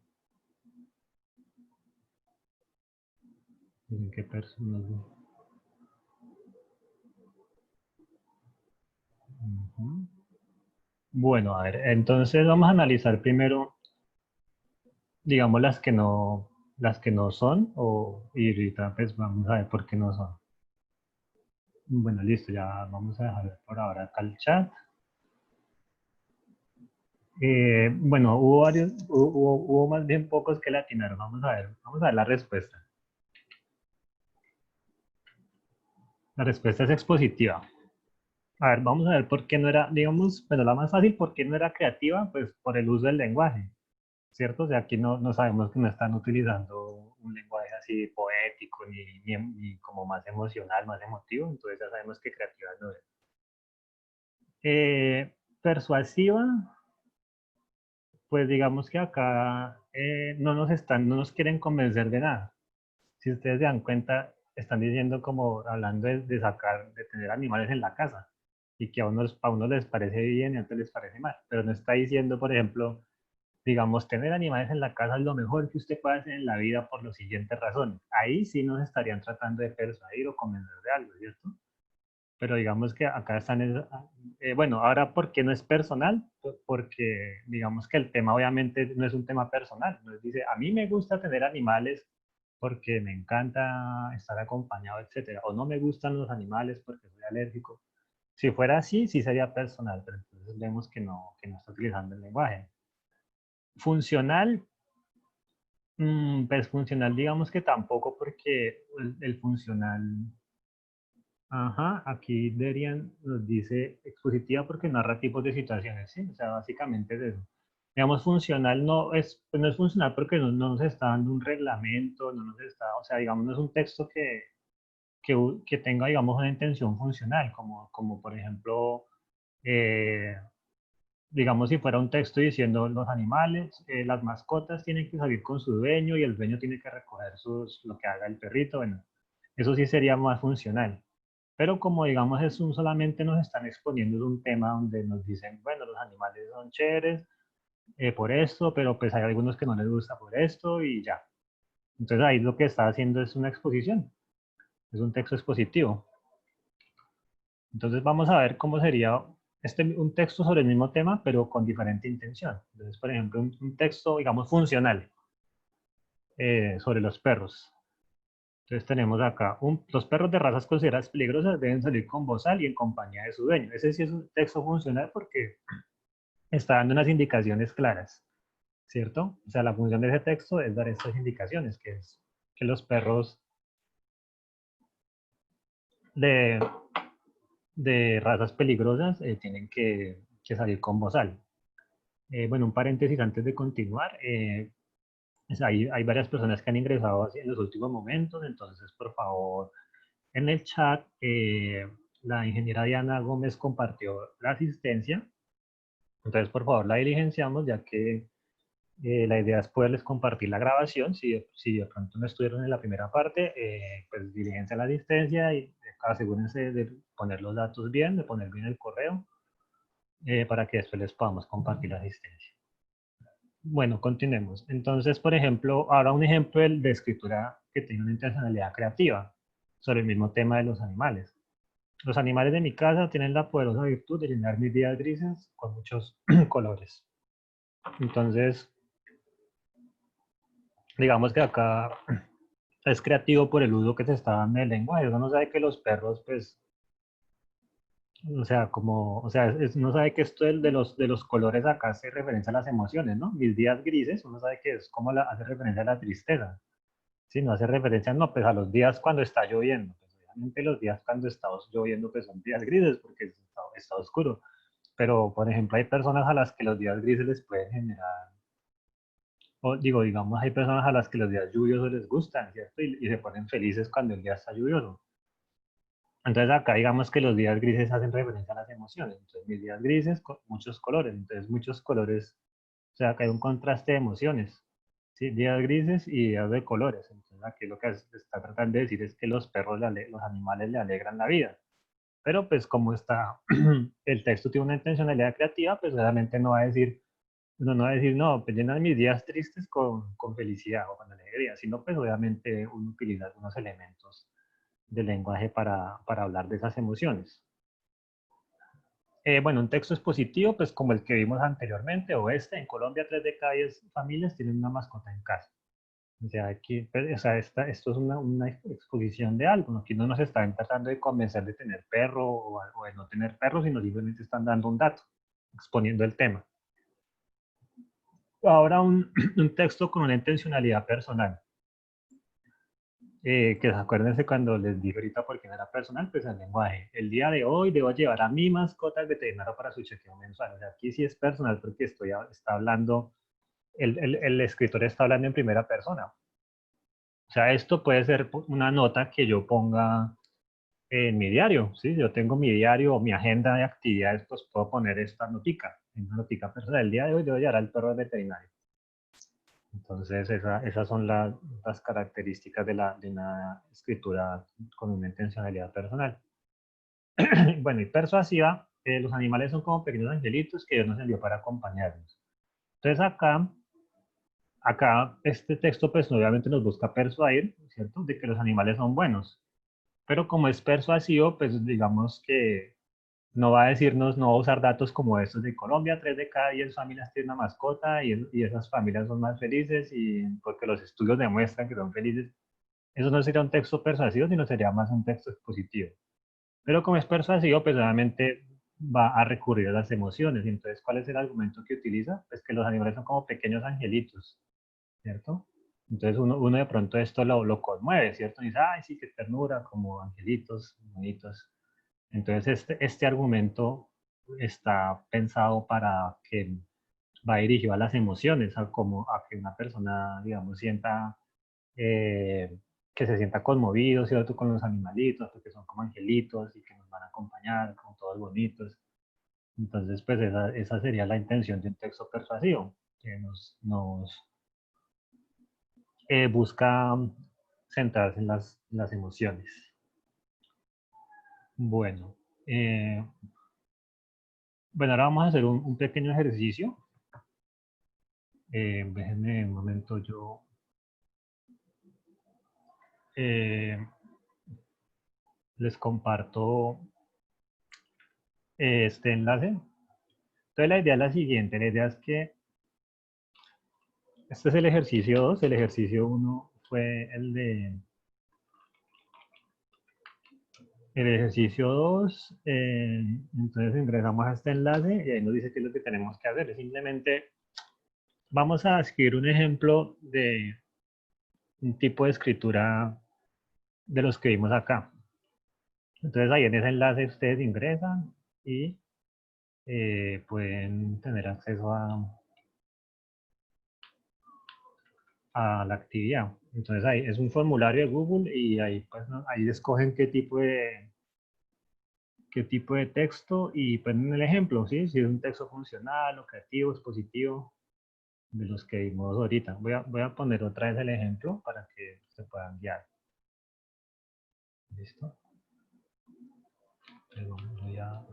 ¿En qué personas? Bueno, a ver, entonces vamos a analizar primero, digamos, las que no son, y ahorita pues vamos a ver por qué no son. Bueno, listo, ya vamos a dejar por ahora acá el chat. Bueno, hubo más bien pocos que latinaron. Vamos a ver la respuesta. La respuesta es expositiva. A ver, vamos a ver por qué no era, digamos, bueno, la más fácil, por qué no era creativa, pues por el uso del lenguaje, ¿cierto? O sea, aquí no sabemos que no están utilizando un lenguaje así poético, ni como más emocional, más emotivo, entonces ya sabemos que creativa no es. Persuasiva, pues digamos que acá no nos quieren convencer de nada. Si ustedes se dan cuenta, están diciendo como, hablando de sacar, de tener animales en la casa, y que a uno les parece bien y a otros les parece mal, pero no está diciendo, por ejemplo, digamos, tener animales en la casa es lo mejor que usted puede hacer en la vida por las siguientes razones. Ahí sí nos estarían tratando de persuadir o convencer de algo, ¿cierto? Pero digamos que acá están, bueno, ahora, ¿por qué no es personal? Porque digamos que el tema obviamente no es un tema personal. Nos dice, a mí me gusta tener animales porque me encanta estar acompañado, etcétera. O no me gustan los animales porque soy alérgico. Si fuera así, sí sería personal, pero entonces vemos que no está utilizando el lenguaje. Funcional, pues funcional digamos que tampoco porque el funcional, ajá, aquí deberían, nos dice expositiva porque narra tipos de situaciones, ¿sí? O sea, básicamente es eso. Digamos, funcional no es, pues no es funcional porque no nos está dando un reglamento, no nos está, o sea, digamos, no es un texto que tenga, digamos, una intención funcional, como por ejemplo, eh, digamos, si fuera un texto diciendo los animales, las mascotas tienen que salir con su dueño y el dueño tiene que recoger lo que haga el perrito, bueno, eso sí sería más funcional. Pero como digamos es un solamente nos están exponiendo un tema donde nos dicen, bueno, los animales son chéveres por esto, pero pues hay algunos que no les gusta por esto y ya. Entonces ahí lo que está haciendo es una exposición, es un texto expositivo. Entonces vamos a ver cómo sería un texto sobre el mismo tema, pero con diferente intención. Entonces, por ejemplo, un texto, digamos, funcional sobre los perros. Entonces tenemos acá, los perros de razas consideradas peligrosas deben salir con bozal y en compañía de su dueño. Ese sí es un texto funcional porque está dando unas indicaciones claras, ¿cierto? O sea, la función de ese texto es dar estas indicaciones, que es que los perros de, de razas peligrosas tienen que salir con bozal. Bueno, un paréntesis antes de continuar. Hay varias personas que han ingresado en los últimos momentos, entonces por favor en el chat la ingeniera Diana Gómez compartió la asistencia, entonces por favor la diligenciamos ya que la idea es poderles compartir la grabación, si de pronto no estuvieron en la primera parte, pues diligencia la asistencia y asegúrense de poner los datos bien, de poner bien el correo para que después les podamos compartir la asistencia. Bueno, continuemos. Entonces, por ejemplo, ahora un ejemplo de escritura que tiene una intencionalidad creativa sobre el mismo tema de los animales. Los animales de mi casa tienen la poderosa virtud de llenar mis días grises con muchos colores. Entonces, digamos que acá es creativo por el uso que se está dando del lenguaje. Uno sabe que los perros, pues, o sea, no sabe que esto de los colores acá hace referencia a las emociones, ¿no? Mis días grises, uno sabe que es como hace referencia a la tristeza. Sí, no hace referencia, no, pues a los días cuando está lloviendo. Pues obviamente los días cuando está lloviendo pues son días grises porque está oscuro. Pero, por ejemplo, hay personas a las que los días grises les pueden generar, o digo, digamos, hay personas a las que los días lluviosos les gustan, ¿cierto? Y se ponen felices cuando el día está lluvioso. Entonces acá digamos que los días grises hacen referencia a las emociones. Entonces mis días grises con muchos colores. Entonces muchos colores, o sea, acá hay un contraste de emociones. ¿Sí? Días grises y días de colores. Entonces aquí lo que está tratando de decir es que los perros, los animales le alegran la vida. Pero pues como está, el texto tiene una intencionalidad creativa, pues realmente no va a decir, no va a decir, no, pues llenan mis días tristes con felicidad o con alegría, sino pues obviamente uno utiliza algunos elementos del lenguaje para hablar de esas emociones. Bueno, un texto expositivo, pues como el que vimos anteriormente, o en Colombia 3 de cada 10 familias tienen una mascota en casa. O sea, aquí, pues, o sea esto es una exposición de algo, ¿no? Aquí no nos están tratando de convencer de tener perro o de no tener perro, sino simplemente están dando un dato, exponiendo el tema. Ahora un texto con una intencionalidad personal. Que acuérdense cuando les dije ahorita por qué no era personal, pues el lenguaje. El día de hoy debo llevar a mi mascota al veterinario para su chequeo mensual. O sea, aquí sí es personal porque está hablando, el escritor está hablando en primera persona. O sea, esto puede ser una nota que yo ponga en mi diario, ¿sí? Yo tengo mi diario o mi agenda de actividades, pues puedo poner esta notica, una notica personal. El día de hoy debo llevar al perro al veterinario. Entonces, esas son las características de una escritura con una intencionalidad personal. Bueno, y persuasiva, los animales son como pequeños angelitos que Dios nos envió para acompañarnos. Entonces acá este texto pues obviamente nos busca persuadir, ¿cierto? De que los animales son buenos. Pero como es persuasivo, pues digamos que no va a decirnos, no va a usar datos como estos de Colombia, 3 de cada 10 familias tienen una mascota y esas familias son más felices y porque los estudios demuestran que son felices. Eso no sería un texto persuasivo, sino sería más un texto expositivo. Pero como es persuasivo, pues obviamente va a recurrir a las emociones. Entonces, ¿cuál es el argumento que utiliza? Pues que los animales son como pequeños angelitos, ¿cierto? Entonces uno de pronto esto lo conmueve, ¿cierto? Y dice, ay, sí, qué ternura, como angelitos bonitos. Entonces este argumento está pensado para que va dirigido a las emociones, a que una persona, digamos, sienta eh, que se sienta conmovido, ¿cierto? Con los animalitos, porque son como angelitos y que nos van a acompañar, como todos bonitos. Entonces, pues esa sería la intención de un texto persuasivo, que busca centrarse en las emociones. Bueno, eh, bueno, ahora vamos a hacer un pequeño ejercicio. Déjenme un momento, yo eh, les comparto este enlace. Entonces la idea es la siguiente, la idea es que este es el ejercicio 2. El ejercicio 1 fue el ejercicio 2. Entonces ingresamos a este enlace y ahí nos dice qué es lo que tenemos que hacer. Es simplemente vamos a escribir un ejemplo de un tipo de escritura de los que vimos acá. Entonces ahí en ese enlace ustedes ingresan y pueden tener acceso a la actividad. Entonces ahí es un formulario de Google y ahí, pues, ¿no? Ahí escogen qué tipo de texto y ponen el ejemplo, ¿sí? Si es un texto funcional o creativo, expositivo, de los que vimos ahorita. Voy a poner otra vez el ejemplo para que se puedan guiar. ¿Listo? Pero voy a...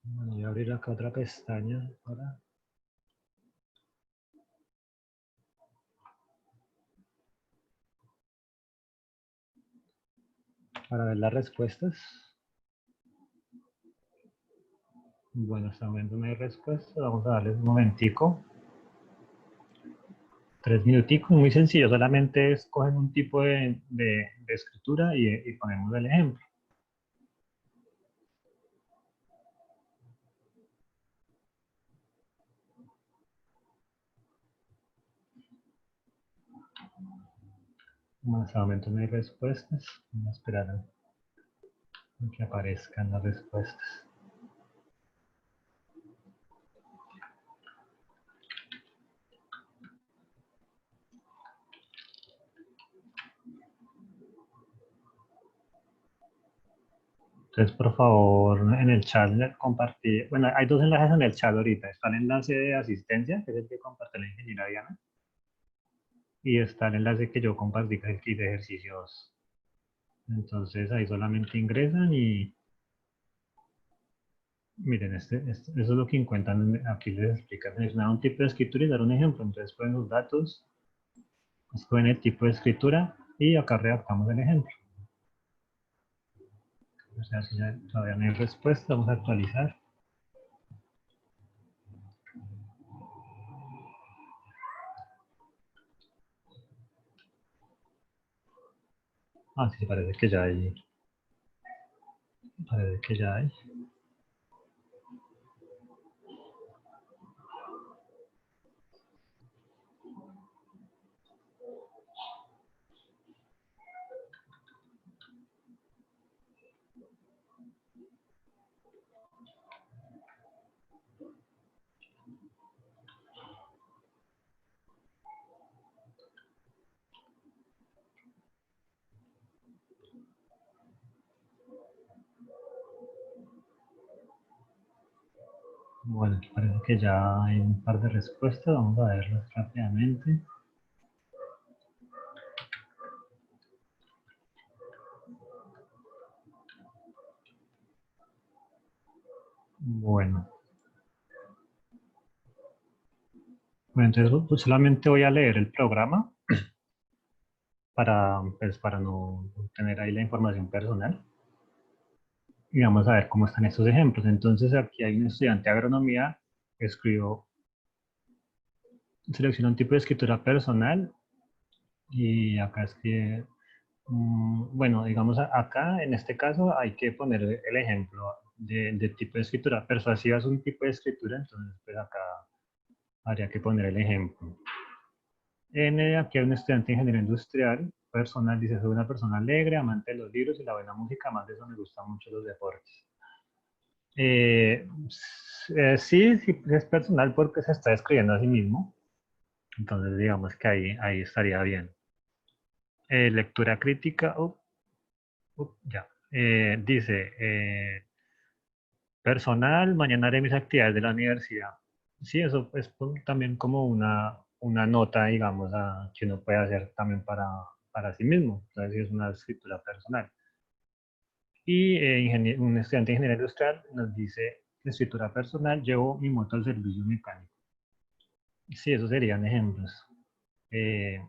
Bueno, voy a abrir acá otra pestaña para ver las respuestas. Bueno, hasta el momento no hay respuesta. Vamos a darles un momentico. 3 minuticos, muy sencillo. Solamente escogen un tipo de escritura y ponemos el ejemplo. Bueno, hasta el momento no hay respuestas. Vamos a esperar a que aparezcan las respuestas. Entonces, por favor, en el chat compartir. Bueno, hay dos enlaces en el chat ahorita. Está el enlace de asistencia, que es el que comparte la ingeniera Diana, y está el enlace que yo compartí, que es el kit de ejercicios. Entonces, ahí solamente ingresan y miren, eso es lo que encuentran. Aquí les explica seleccionar un tipo de escritura y dar un ejemplo. Entonces, ponen los datos, escogen el tipo de escritura y acá redactamos el ejemplo. O sea, si ya todavía no hay respuesta, vamos a actualizar. Ah, sí, parece que ya hay. Parece que ya hay. Bueno, parece que ya hay un par de respuestas. Vamos a verlas rápidamente. Bueno, entonces pues, solamente voy a leer el programa pues, para no tener ahí la información personal. Y vamos a ver cómo están estos ejemplos. Entonces aquí hay un estudiante de agronomía que escribió, selecciona un tipo de escritura personal y acá escribe, bueno, digamos acá en este caso hay que poner el ejemplo de tipo de escritura. Persuasiva es un tipo de escritura, entonces pues acá habría que poner el ejemplo. Aquí hay un estudiante de ingeniería industrial, personal, dice, soy una persona alegre, amante de los libros y la buena música, más de eso me gustan mucho los deportes. Eh, sí, sí, es personal porque se está escribiendo a sí mismo. Entonces, digamos que ahí estaría bien. Lectura crítica, ya. Dice, personal, mañana haré mis actividades de la universidad. Sí, eso es también como una nota, digamos, que uno puede hacer también para sí mismo. Entonces, sí, es una escritura personal. Y un estudiante de ingeniería industrial nos dice, escritura personal, llevo mi moto al servicio mecánico. Sí, esos serían ejemplos. Eh,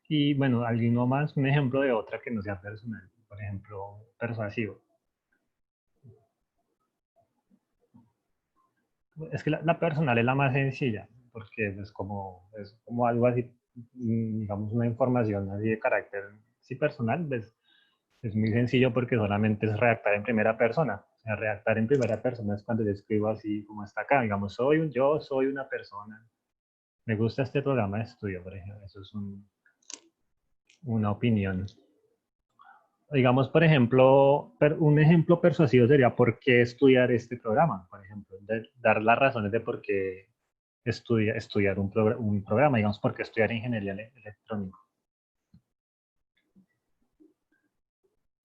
y bueno, alguno más, un ejemplo de otra que no sea personal, por ejemplo, persuasivo. Es que la personal es la más sencilla, porque es como algo así, digamos, una información así de carácter sí personal, pues, es muy sencillo porque solamente es redactar en primera persona. O sea, redactar en primera persona es cuando yo escribo así como está acá, digamos, yo soy una persona. Me gusta este programa de estudio, por ejemplo, eso es una opinión. Digamos, por ejemplo, un ejemplo persuasivo sería por qué estudiar este programa, por ejemplo, dar las razones de por qué estudiar un programa, digamos, por qué estudiar ingeniería electrónica.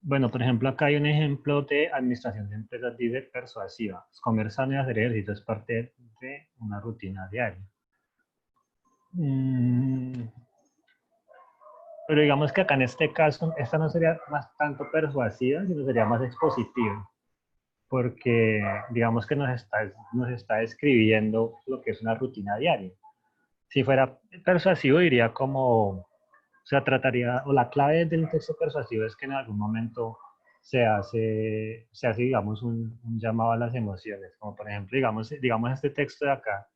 Bueno, por ejemplo, acá hay un ejemplo de administración de empresas, dice persuasiva. Comer sano y hacer ejercicio es parte de una rutina diaria. Mm, pero digamos que acá en este caso, esta no sería más tanto persuasiva, sino sería más expositiva. Porque digamos que nos está describiendo lo que es una rutina diaria. Si fuera persuasivo, diría como, o sea, trataría, o la clave del texto persuasivo es que en algún momento digamos, un llamado a las emociones, como por ejemplo, digamos este texto de acá,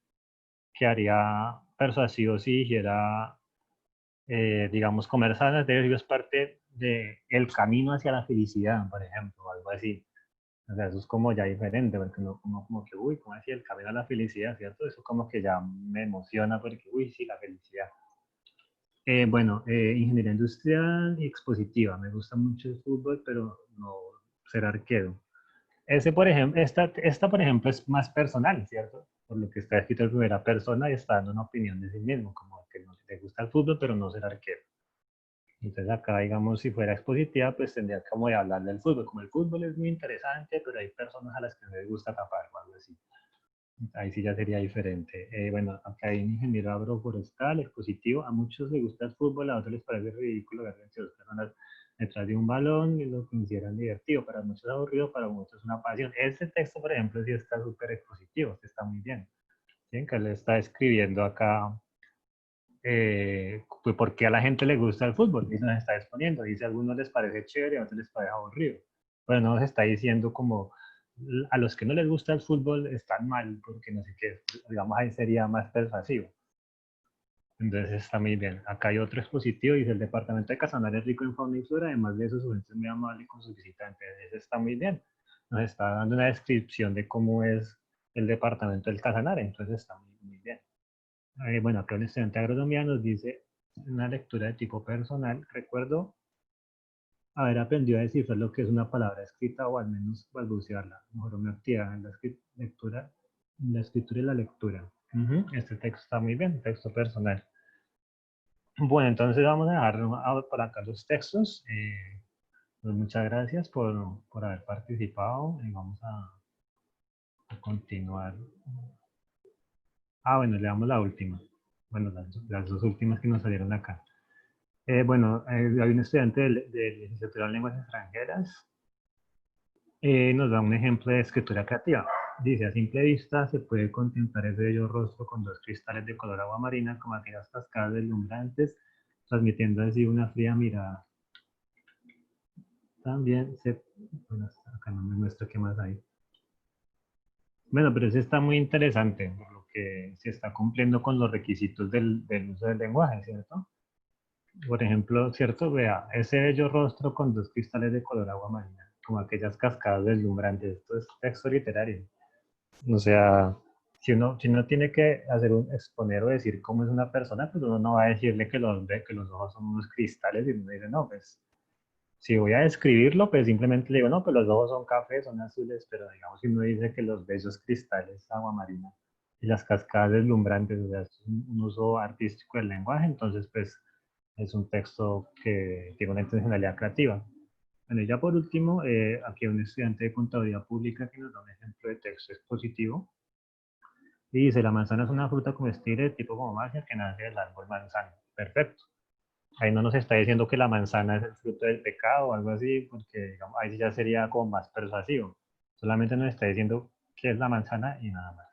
que haría persuasivo si dijera, digamos, comer sanas de es parte del camino hacia la felicidad, por ejemplo, o algo así. O sea, eso es como ya diferente, porque uno como que, uy, ¿cómo así el camino a la felicidad, cierto? Eso como que ya me emociona porque, uy, sí, la felicidad. Bueno, ingeniería industrial y expositiva. Me gusta mucho el fútbol, pero no ser arquero. Ese, por ejemplo, esta, por ejemplo, es más personal, ¿cierto? Por lo que está escrito en primera persona y está dando una opinión de sí mismo, como que no le gusta el fútbol, pero no ser arquero. Entonces acá, digamos, si fuera expositiva, pues tendría como de hablar del fútbol. Como el fútbol es muy interesante, pero hay personas a las que no les gusta tapar o algo así. Ahí sí ya sería diferente. Bueno, acá hay un ingeniero agroforestal, expositivo. A muchos les gusta el fútbol, a otros les parece ridículo ver 22 personas detrás de un balón y lo consideran divertido. Para muchos es aburrido, para muchos es una pasión. Este texto, por ejemplo, sí está súper expositivo, este está muy bien. ¿Sí? Que le está escribiendo acá pues por qué a la gente le gusta el fútbol y nos está exponiendo. Dice, a algunos les parece chévere, a otros les parece aburrido. Pero no nos está diciendo como a los que no les gusta el fútbol están mal, porque no sé qué, digamos ahí sería más persuasivo. Entonces está muy bien. Acá hay otro expositivo, dice el departamento de Casanare es rico en fauna y flora, además de eso su gente es muy amable con sus visitantes. Ese está muy bien. Nos está dando una descripción de cómo es el departamento del Casanare, entonces está muy bien. Bueno, acá un estudiante de agronomía nos dice una lectura de tipo personal. Recuerdo haber aprendido a descifrar lo que es una palabra escrita o al menos balbucearla. Mejoró mi actividad en la escritura y la lectura. Este texto está muy bien, texto personal. Bueno, entonces vamos a dejar por acá los textos. Pues muchas gracias por haber participado. Vamos continuar. Ah, bueno, le damos la última. Bueno, las dos últimas que nos salieron acá. Bueno, hay un estudiante de licenciatura en lenguas extranjeras. Nos da un ejemplo de escritura creativa. Dice, a simple vista se puede contemplar ese bello rostro con dos cristales de color agua marina como aquellas cascadas deslumbrantes, transmitiendo así una fría mirada. También se... Bueno, acá no me muestra qué más hay. Bueno, pero ese está muy interesante, por lo que se está cumpliendo con los requisitos del uso del lenguaje, ¿cierto? Por ejemplo, ¿cierto? Vea, ese bello rostro con dos cristales de color agua marina, como aquellas cascadas deslumbrantes. Esto es texto literario. O sea, si uno tiene que hacer exponer o decir cómo es una persona, pues uno no va a decirle que los ojos son unos cristales y uno dice, no, pues si voy a describirlo, pues simplemente le digo, no, pues los ojos son cafés, son azules, pero digamos, si uno dice que los bellos cristales agua marina y las cascadas deslumbrantes, o sea, es un uso artístico del lenguaje, entonces pues es un texto que tiene una intencionalidad creativa. Bueno, y ya por último, aquí hay un estudiante de contaduría pública que nos da un ejemplo de texto expositivo y dice, la manzana es una fruta comestible tipo como magia que nace del árbol manzano. Perfecto. Ahí no nos está diciendo que la manzana es el fruto del pecado o algo así, porque digamos, ahí ya sería como más persuasivo. Solamente nos está diciendo qué es la manzana y nada más.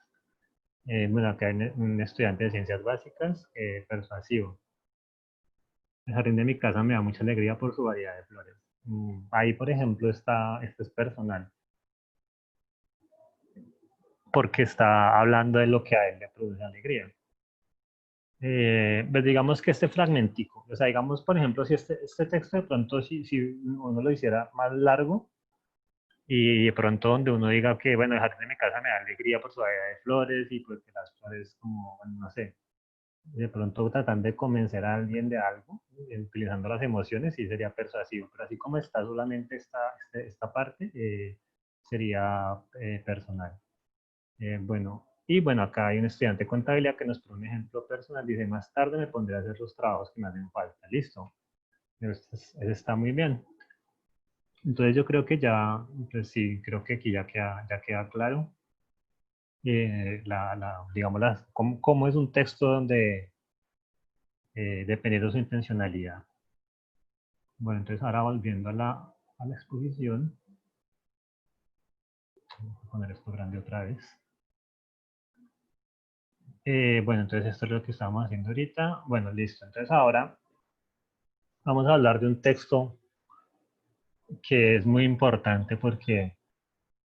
Bueno, acá hay un estudiante de ciencias básicas, persuasivo. El jardín de mi casa me da mucha alegría por su variedad de flores. Ahí, por ejemplo, esto es personal, porque está hablando de lo que a él le produce alegría. Pues digamos que este fragmentico, o sea, digamos, por ejemplo, si este texto de pronto, si uno lo hiciera más largo y de pronto donde uno diga que, bueno, el jardín de mi casa me da alegría por su variedad de flores y porque las flores, como, bueno, no sé, de pronto tratando de convencer a alguien de algo, utilizando las emociones, sí sería persuasivo, pero así como está solamente esta parte, sería personal. Bueno, y bueno, acá hay un estudiante de contabilidad que nos pone un ejemplo personal. Dice, más tarde me pondré a hacer los trabajos que me hacen falta. Listo. Ese está muy bien. Entonces yo creo que ya, pues sí, creo que aquí ya queda claro, digamos, cómo es un texto donde, dependiendo de su intencionalidad. Bueno, entonces ahora volviendo a la exposición, vamos a poner esto grande otra vez. Bueno, entonces esto es lo que estamos haciendo ahorita. Bueno, listo. Entonces ahora vamos a hablar de un texto que es muy importante porque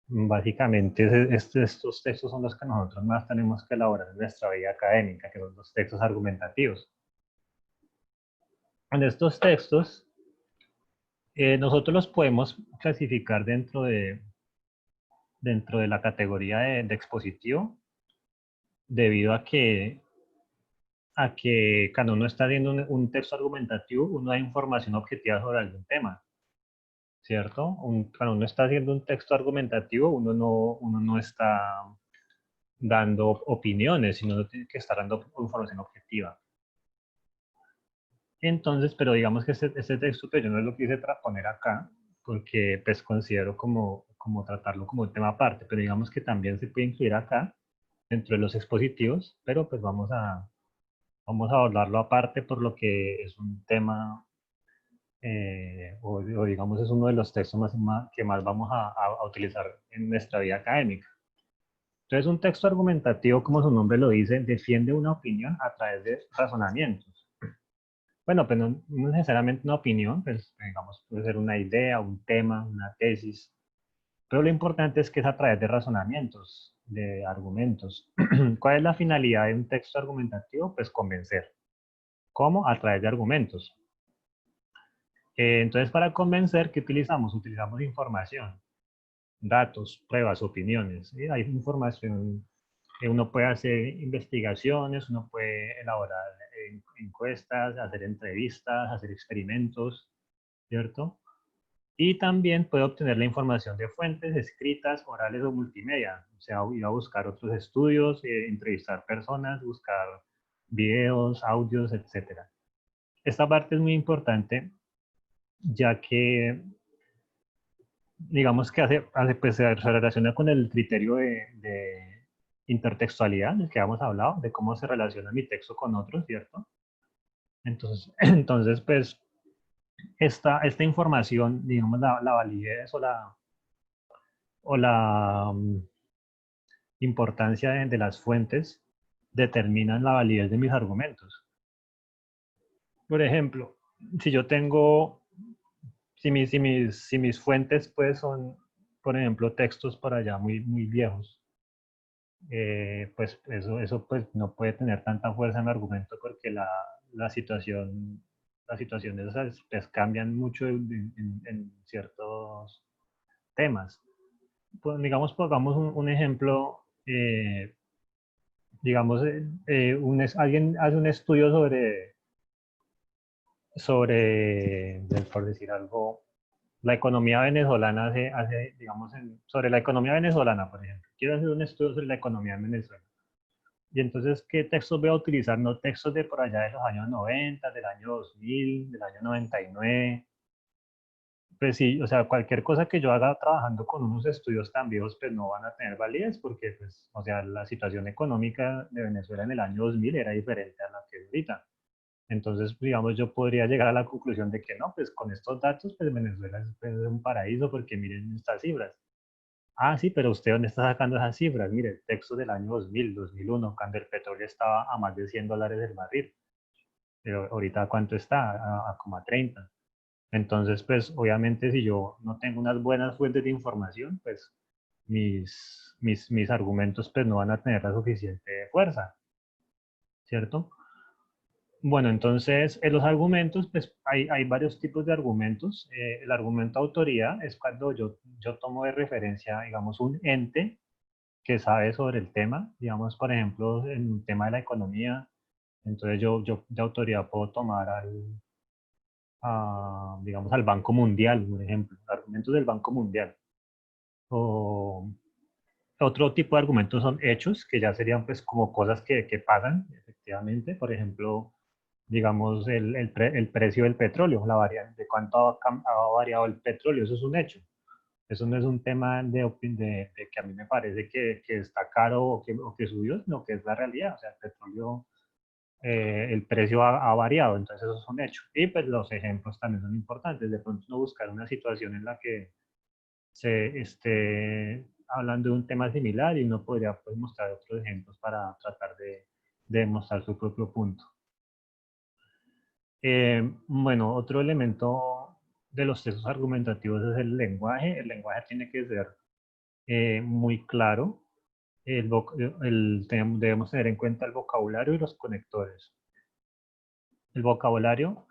básicamente estos textos son los que nosotros más tenemos que elaborar en nuestra vida académica, que son los textos argumentativos. En estos textos, nosotros los podemos clasificar dentro de la categoría de expositivo, debido a que cuando uno está viendo un texto argumentativo, uno da información objetiva sobre algún tema. ¿Cierto? Cuando uno está haciendo un texto argumentativo, uno no está dando opiniones, sino uno tiene que estar dando información objetiva. Entonces, pero digamos que este texto pues, yo no lo quise poner acá, porque pues considero como tratarlo como un tema aparte, pero digamos que también se puede incluir acá, dentro de los expositivos, pero pues vamos a abordarlo aparte por lo que es un tema o digamos es uno de los textos que más vamos a utilizar en nuestra vida académica. Entonces, un texto argumentativo, como su nombre lo dice, defiende una opinión a través de razonamientos. Bueno, pues no necesariamente una opinión, pues digamos, puede ser una idea, un tema, una tesis, pero lo importante es que es a través de razonamientos, de argumentos. ¿Cuál es la finalidad de un texto argumentativo? Pues convencer. ¿Cómo? A través de argumentos. Entonces, para convencer, ¿qué utilizamos? Utilizamos información, datos, pruebas, opiniones. ¿Sí? Hay información, uno puede hacer investigaciones, uno puede elaborar encuestas, hacer entrevistas, hacer experimentos, ¿cierto? Y también puede obtener la información de fuentes escritas, orales o multimedia. O sea, ir a buscar otros estudios, entrevistar personas, buscar videos, audios, etc. Esta parte es muy importante ya que digamos que pues, se relaciona con el criterio de intertextualidad del que habíamos hablado, de cómo se relaciona mi texto con otros, ¿cierto? Entonces, entonces pues, esta información, digamos, la validez o la importancia de las fuentes determinan la validez de mis argumentos. Por ejemplo, si yo tengo, si mis fuentes pues son, por ejemplo, textos por allá muy viejos, pues eso pues no puede tener tanta fuerza en el argumento porque la situación, las situaciones pues, cambian mucho en ciertos temas. Pues, digamos, pongamos un ejemplo, digamos, alguien hace un estudio por decir algo, la economía venezolana digamos, sobre la economía venezolana, por ejemplo. Quiero hacer un estudio sobre la economía en Venezuela. Y entonces, ¿qué textos voy a utilizar? No textos de por allá de los años 90, del año 2000, del año 99. Pues sí, o sea, cualquier cosa que yo haga trabajando con unos estudios tan viejos, pues no van a tener validez porque, pues, o sea, la situación económica de Venezuela en el año 2000 era diferente a la que es ahorita. Entonces, digamos, yo podría llegar a la conclusión de que no, pues con estos datos, pues Venezuela es pues, un paraíso porque miren estas cifras. Ah, sí, pero usted dónde está sacando esas cifras? Mire, textos del año 2000, 2001, cuando el petróleo estaba a más de $100 el barril. Pero ahorita, ¿cuánto está? A como a 30. Entonces, pues obviamente si yo no tengo unas buenas fuentes de información, pues mis argumentos pues no van a tener la suficiente fuerza, ¿cierto? Bueno, entonces en los argumentos, pues hay varios tipos de argumentos. El argumento de autoridad es cuando yo tomo de referencia, digamos, un ente que sabe sobre el tema. Digamos, por ejemplo, en el tema de la economía, entonces yo de autoridad puedo tomar digamos, al Banco Mundial, por ejemplo, argumentos del Banco Mundial. O otro tipo de argumentos son hechos, que ya serían pues como cosas que pasan, efectivamente. Por ejemplo, digamos, el precio del petróleo, de cuánto ha variado el petróleo, eso es un hecho. Eso no es un tema de que a mí me parece que está caro o que subió, sino que es la realidad. O sea, el petróleo, el precio ha variado, entonces eso es un hecho. Y pues los ejemplos también son importantes. De pronto no buscar una situación en la que se esté hablando de un tema similar y uno podría pues, mostrar otros ejemplos para tratar de demostrar su propio punto. Bueno, otro elemento de los textos argumentativos es el lenguaje. El lenguaje tiene que ser muy claro. Debemos tener en cuenta el vocabulario y los conectores. El vocabulario,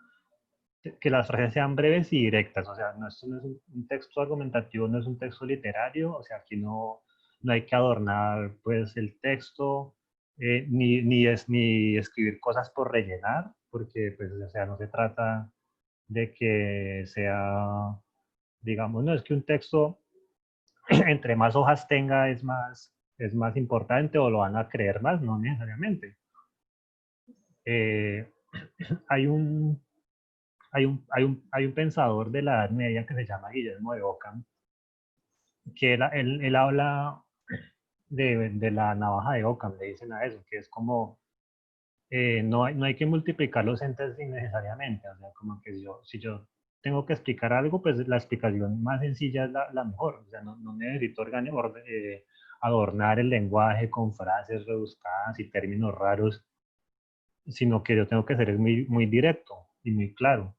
que las frases sean breves y directas. O sea, esto no es un texto argumentativo, no es un texto literario. O sea, aquí no hay que adornar pues, el texto, ni escribir cosas por rellenar, porque pues, o sea, no se trata de que sea, digamos, no es que un texto entre más hojas tenga es más importante o lo van a creer más, no necesariamente. Eh, hay un, hay un pensador de la Edad Media que se llama Guillermo de Ockham, que él habla de la navaja de Ockham, le dicen a eso, que es como, no hay que multiplicar los entes innecesariamente, o sea, como que si yo tengo que explicar algo, pues la explicación más sencilla es la mejor, o sea, no necesito adornar el lenguaje con frases rebuscadas y términos raros, sino que yo tengo que ser muy directo y muy claro,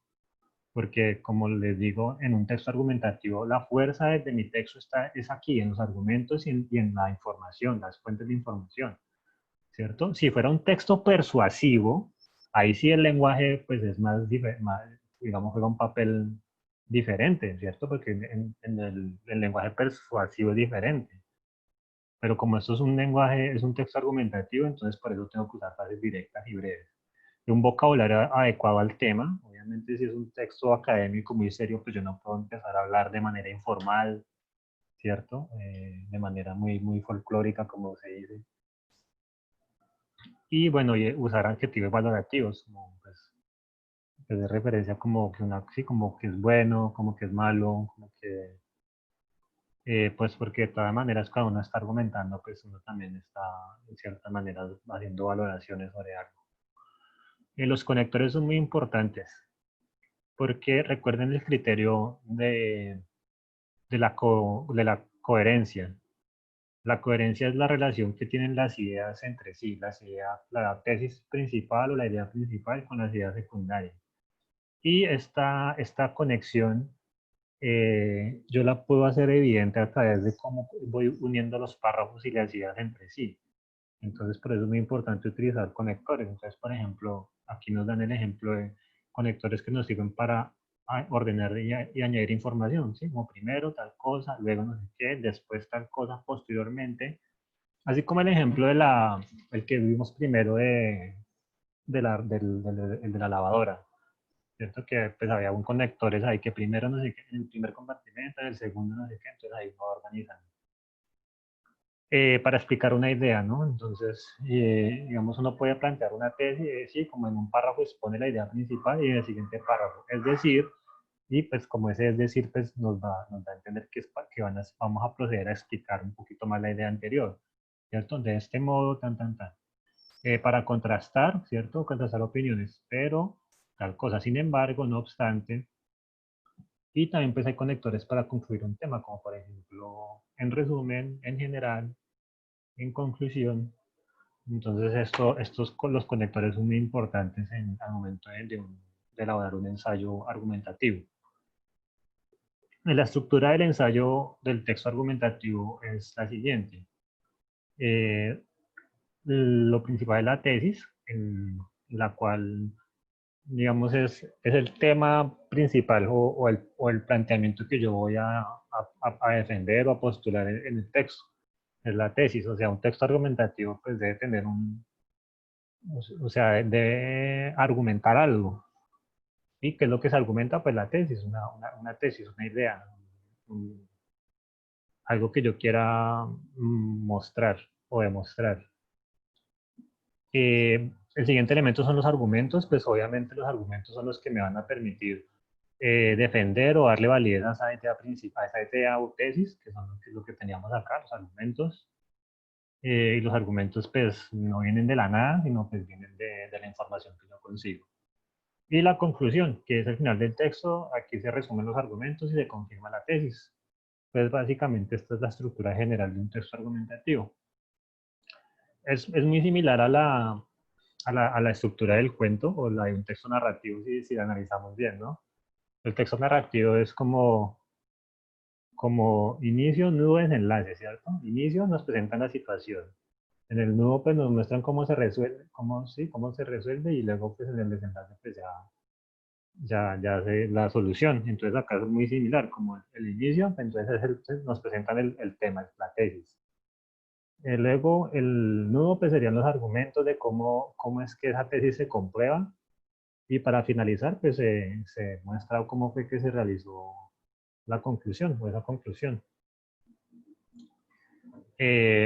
porque como les digo, en un texto argumentativo, la fuerza de mi texto es aquí, en los argumentos y en la información, las fuentes de información, ¿cierto? Si fuera un texto persuasivo, ahí sí el lenguaje pues es más, digamos, juega un papel diferente, ¿cierto? Porque en el lenguaje persuasivo es diferente. Pero como esto es un lenguaje, es un texto argumentativo, entonces por eso tengo que usar frases directas y breves. Y un vocabulario adecuado al tema. Obviamente, si es un texto académico muy serio, pues yo no puedo empezar a hablar de manera informal, ¿cierto? De manera muy folclórica, como se dice. Y bueno, y usar adjetivos valorativos, como pues de referencia como que sí, como que es bueno, como que es malo, como que pues porque de todas maneras cuando uno está argumentando, pues uno también está en cierta manera haciendo valoraciones sobre algo. Los conectores son muy importantes porque recuerden el criterio de la coherencia. La coherencia es la relación que tienen las ideas entre sí, la tesis principal o la idea principal con las ideas secundarias. Y esta conexión yo la puedo hacer evidente a través de cómo voy uniendo los párrafos y las ideas entre sí. Entonces, por eso es muy importante utilizar conectores. Entonces, por ejemplo, aquí nos dan el ejemplo de conectores que nos sirven para ordenar y añadir información, ¿sí? Como primero tal cosa, luego no sé qué, después tal cosa, posteriormente. Así como el ejemplo el que vimos primero el de la lavadora, ¿cierto? Que pues había un conectores ahí que primero no sé qué, en el primer compartimento, en el segundo no sé qué, entonces ahí va organizando. Para explicar una idea, ¿no? Entonces, digamos, uno puede plantear una tesis, sí, como en un párrafo expone la idea principal y en el siguiente párrafo, es decir, y pues como ese es decir, pues nos da a entender que vamos a proceder a explicar un poquito más la idea anterior, ¿cierto? De este modo, tan. Para contrastar, ¿cierto? Contrastar opiniones, pero tal cosa. Sin embargo, no obstante, y también pues hay conectores para concluir un tema, como por ejemplo, en resumen, en general, en conclusión. Entonces, los conectores son muy importantes al momento de elaborar un ensayo argumentativo. La estructura del ensayo del texto argumentativo es la siguiente. Lo principal es la tesis, en la cual, digamos, es el tema principal o el planteamiento que yo voy a defender o a postular en el texto. Es la tesis, o sea, un texto argumentativo pues debe tener o sea, debe argumentar algo. ¿Y qué es lo que se argumenta? Pues la tesis, una tesis, una idea, un- algo que yo quiera mostrar o demostrar. El siguiente elemento son los argumentos, pues obviamente los argumentos son los que me van a permitir defender o darle validez a esa idea principal, a esa idea o tesis, que son lo que teníamos acá, los argumentos. Y los argumentos pues no vienen de la nada, sino pues vienen de la información que yo consigo. Y la conclusión, que es el final del texto, aquí se resumen los argumentos y se confirma la tesis. Pues básicamente esta es la estructura general de un texto argumentativo. Es muy similar a la estructura del cuento o la de un texto narrativo si la analizamos bien, ¿no? El texto narrativo es como inicio, nudo, desenlace, ¿cierto? Inicio nos presentan la situación. En el nudo pues nos muestran cómo se resuelve, cómo se resuelve y luego pues en el desenlace pues ya sé la solución. Entonces acá es muy similar, como el inicio, entonces nos presentan el tema, la tesis. Luego el nudo pues serían los argumentos de cómo es que esa tesis se comprueba y para finalizar pues se muestra cómo fue que se realizó la conclusión o esa conclusión.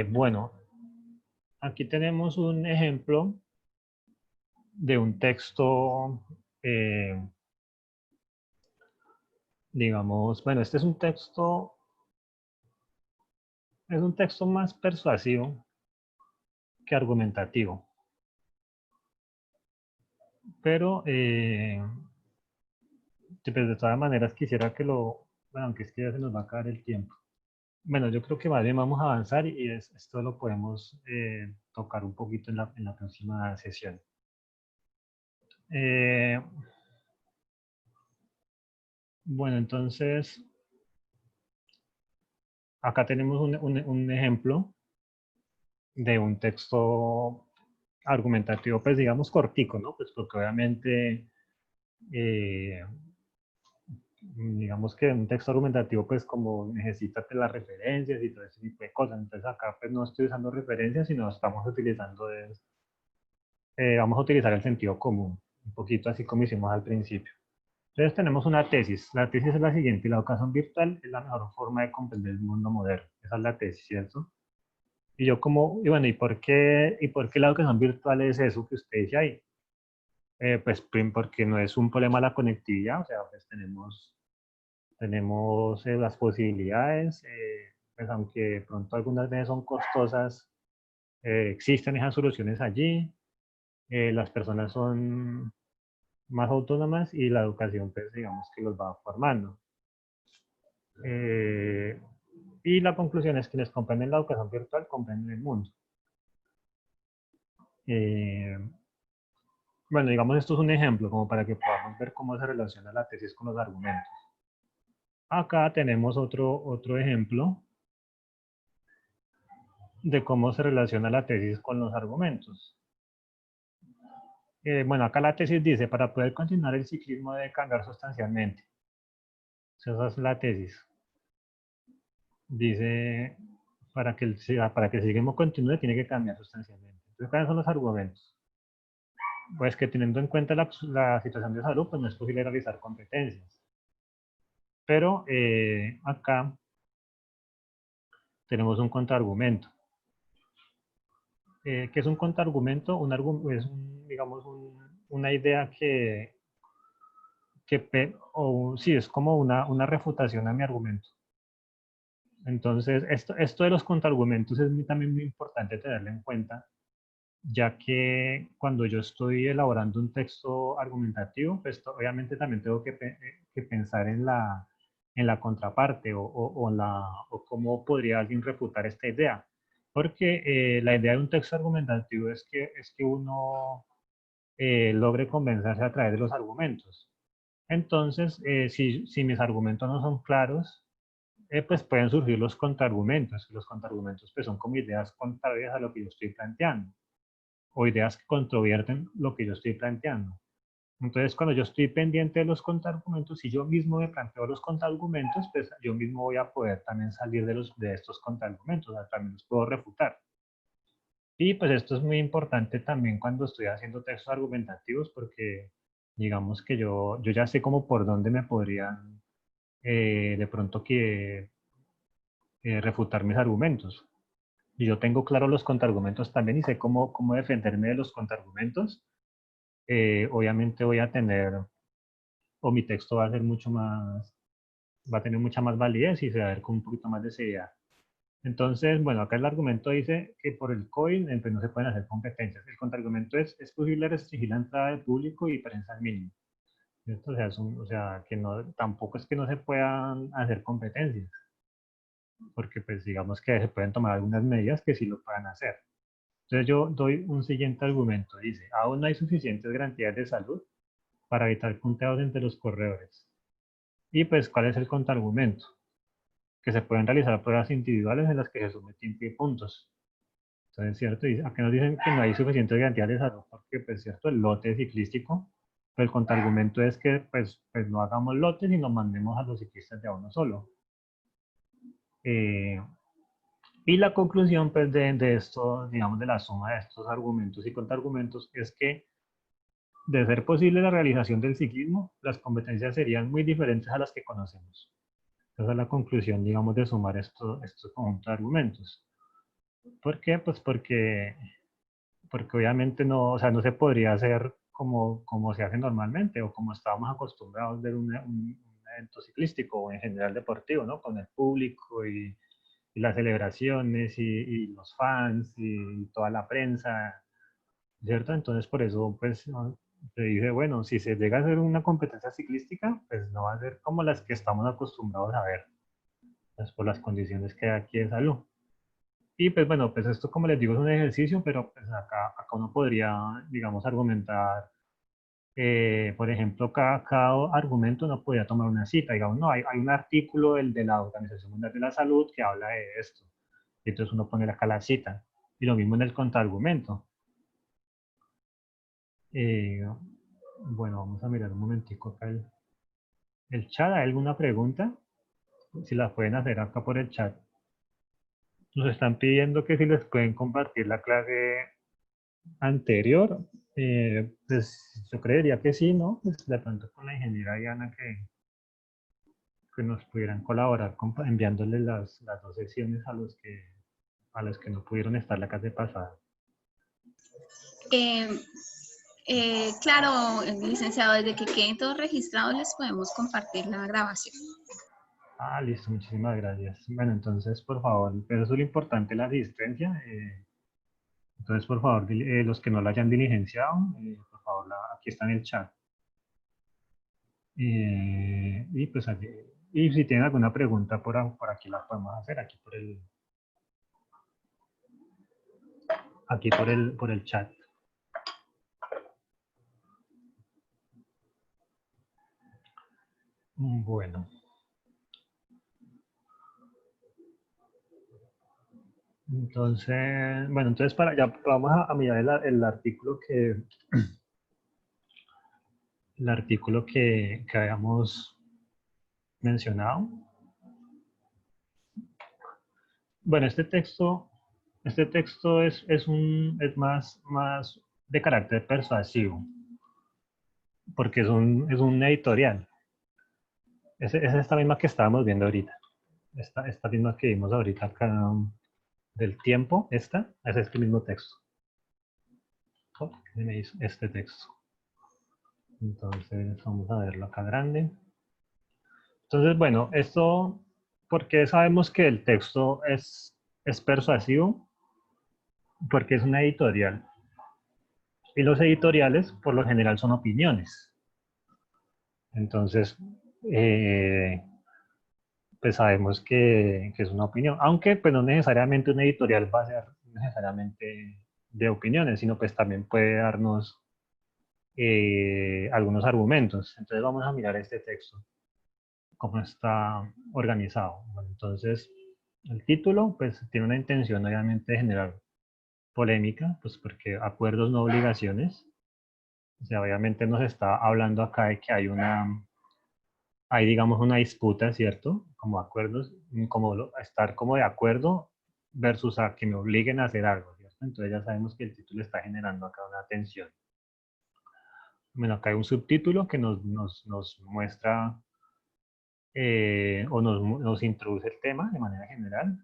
Bueno, aquí tenemos un ejemplo de un texto, eh, digamos, bueno, este es un texto más persuasivo que argumentativo, pero pues, de todas maneras quisiera bueno, aunque es que ya se nos va a acabar el tiempo. Bueno, yo creo que más bien vamos a avanzar y esto lo podemos tocar un poquito en la próxima sesión. Eh, bueno, entonces, acá tenemos un ejemplo de un texto argumentativo, pues digamos cortico, ¿no? Pues porque obviamente, eh, digamos que un texto argumentativo, pues como necesita las referencias y todo ese tipo de cosas. Entonces acá pues no estoy usando referencias, sino estamos utilizando, vamos a utilizar el sentido común, un poquito así como hicimos al principio. Entonces tenemos una tesis. La tesis es la siguiente: la educación virtual es la mejor forma de comprender el mundo moderno. Esa es la tesis, ¿cierto? Y bueno, y por qué la educación virtual es eso que usted dice ahí? Pues porque no es un problema la conectividad, o sea, pues tenemos las posibilidades. pues aunque de pronto algunas veces son costosas, existen esas soluciones allí, las personas son más autónomas y la educación, pues digamos que los va formando. Y la conclusión es que quienes comprenden la educación virtual comprenden el mundo. Bueno, digamos, esto es un ejemplo como para que podamos ver cómo se relaciona la tesis con los argumentos. Acá tenemos otro ejemplo de cómo se relaciona la tesis con los argumentos. Bueno, acá la tesis dice, para poder continuar el ciclismo debe cambiar sustancialmente. Esa es la tesis. Dice, para que el ciclismo continúe tiene que cambiar sustancialmente. Entonces, ¿cuáles son los argumentos? Pues que teniendo en cuenta la situación de salud, pues no es posible realizar competencias. Pero acá tenemos un contraargumento. ¿Qué es un contraargumento? Es digamos, una idea sí, es como una refutación a mi argumento. Entonces, esto de los contraargumentos es también muy importante tenerlo en cuenta, ya que cuando yo estoy elaborando un texto argumentativo, pues obviamente también tengo que pensar en la contraparte o cómo podría alguien refutar esta idea. Porque la idea de un texto argumentativo es que uno logre convencerse a través de los argumentos. Entonces, si mis argumentos no son claros, pues pueden surgir los contraargumentos. Los contraargumentos pues son como ideas contrarias a lo que yo estoy planteando o ideas que controvierten lo que yo estoy planteando. Entonces, cuando yo estoy pendiente de los contraargumentos, si yo mismo me planteo los contraargumentos, pues yo mismo voy a poder también salir de estos contraargumentos, o sea, también los puedo refutar. Y pues esto es muy importante también cuando estoy haciendo textos argumentativos porque digamos que yo ya sé como por dónde me podrían de pronto refutar mis argumentos. Y yo tengo claro los contraargumentos también y sé cómo defenderme de los contraargumentos. Obviamente voy a tener, o mi texto va a ser va a tener mucha más validez y se va a ver con un poquito más de seriedad. Entonces, bueno, acá el argumento dice que por el COVID pues no se pueden hacer competencias. El contraargumento es posible restringir la entrada de público y prensa al mínimo. ¿Cierto? O sea, que no, tampoco es que no se puedan hacer competencias, porque pues digamos que se pueden tomar algunas medidas que sí lo puedan hacer. Entonces yo doy un siguiente argumento, dice, aún no hay suficientes garantías de salud para evitar punteos entre los corredores. Y pues, ¿cuál es el contraargumento? Que se pueden realizar pruebas individuales en las que se sume tiempo y puntos. Entonces, ¿cierto? Acá nos dicen que no hay suficientes garantías de salud porque, pues, ¿cierto? El lote ciclístico, pero el contraargumento es que, pues no hagamos lotes y nos mandemos a los ciclistas de a uno solo. Y la conclusión, pues, de esto, digamos, de la suma de estos argumentos y contraargumentos es que, de ser posible la realización del ciclismo, las competencias serían muy diferentes a las que conocemos. Esa es la conclusión, digamos, de sumar estos conjuntos de argumentos. ¿Por qué? Pues porque obviamente no, o sea, no se podría hacer como se hace normalmente o como estábamos acostumbrados a ver un evento ciclístico o en general deportivo, ¿no? Con el público y las celebraciones y los fans y toda la prensa, ¿cierto? Entonces por eso pues ¿no? Se dice, bueno, si se llega a hacer una competencia ciclística, pues no va a ser como las que estamos acostumbrados a ver, pues por las condiciones que hay aquí de salud. Y pues bueno, pues esto como les digo es un ejercicio, pero pues acá uno podría, digamos, argumentar, por ejemplo, cada argumento uno podría tomar una cita, digamos, no, hay un artículo de la Organización Mundial de la Salud que habla de esto, y entonces uno pone acá la cita, y lo mismo en el contraargumento. Eh, bueno, vamos a mirar un momentico acá el chat, ¿hay alguna pregunta? Si la pueden hacer acá por el chat. Nos están pidiendo que si les pueden compartir la clase anterior, pues yo creería que sí, ¿no? Pues de pronto con la ingeniera Diana que nos pudieran colaborar enviándoles las dos sesiones a los que no pudieron estar la clase pasada. Claro, licenciado, desde que queden todos registrados les podemos compartir la grabación. Listo, muchísimas gracias. Bueno, entonces, por favor, pero eso es lo importante, la asistencia. Entonces, por favor, los que no la hayan diligenciado, por favor, aquí está en el chat. Y pues aquí, y si tienen alguna pregunta por aquí la podemos hacer, aquí por el chat. Bueno. Entonces, bueno, entonces ya vamos a mirar el artículo que habíamos mencionado. Bueno, este texto es más de carácter persuasivo, porque es un editorial. Es esta misma que estábamos viendo ahorita. Esta misma que vimos ahorita acá del tiempo, es este mismo texto. Me hizo este texto. Entonces, vamos a verlo acá grande. Entonces, bueno, esto, porque sabemos que el texto es persuasivo, porque es una editorial. Y los editoriales, por lo general, son opiniones. Entonces, eh, pues sabemos que es una opinión. Aunque, pues no necesariamente un editorial va a ser necesariamente de opiniones, sino pues también puede darnos algunos argumentos. Entonces, vamos a mirar este texto, cómo está organizado. Bueno, entonces, el título, pues tiene una intención obviamente de generar polémica, pues porque acuerdos no obligaciones. O sea, obviamente nos está hablando acá de que hay digamos una disputa, ¿cierto? Como acuerdos, como estar como de acuerdo versus a que me obliguen a hacer algo, ¿cierto? Entonces ya sabemos que el título está generando acá una tensión. Bueno, acá hay un subtítulo que nos muestra o nos introduce el tema de manera general.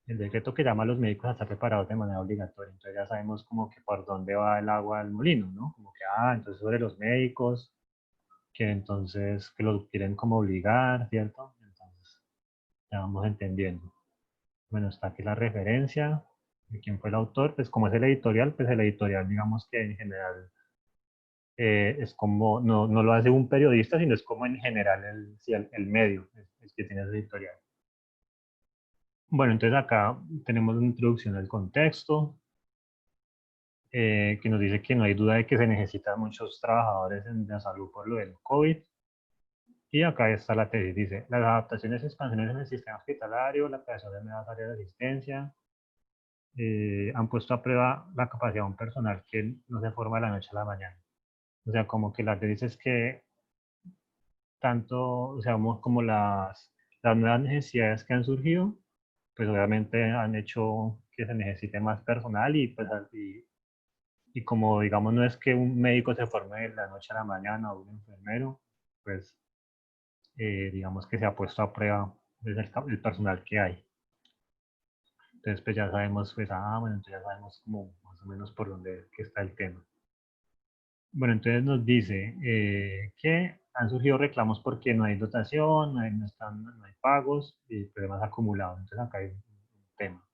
El decreto que llama a los médicos a estar preparados de manera obligatoria. Entonces ya sabemos como que por dónde va el agua al molino, ¿no? Como que, entonces sobre los médicos, que entonces que los quieren como obligar, ¿cierto? Entonces ya vamos entendiendo. Bueno, está aquí la referencia de quién fue el autor. Pues como es el editorial, pues el editorial digamos que en general es como, no lo hace un periodista, sino es como en general el medio, es que tiene ese editorial. Bueno, entonces acá tenemos una introducción al contexto, que nos dice que no hay duda de que se necesitan muchos trabajadores en la salud por lo del COVID. Y acá está la tesis, dice, las adaptaciones y expansiones en el sistema hospitalario, la creación de nuevas áreas de asistencia, han puesto a prueba la capacidad de un personal que no se forma de la noche a la mañana. O sea, como que la tesis es que tanto, o sea, como las nuevas necesidades que han surgido, pues obviamente han hecho que se necesite más personal y pues y como digamos no es que un médico se forme de la noche a la mañana o un enfermero, pues digamos que se ha puesto a prueba desde el personal que hay. Entonces pues ya sabemos, pues bueno, entonces ya sabemos como más o menos por dónde que está el tema. Bueno, entonces nos dice que han surgido reclamos porque no hay dotación, no hay pagos y problemas acumulados. Entonces acá hay un tema,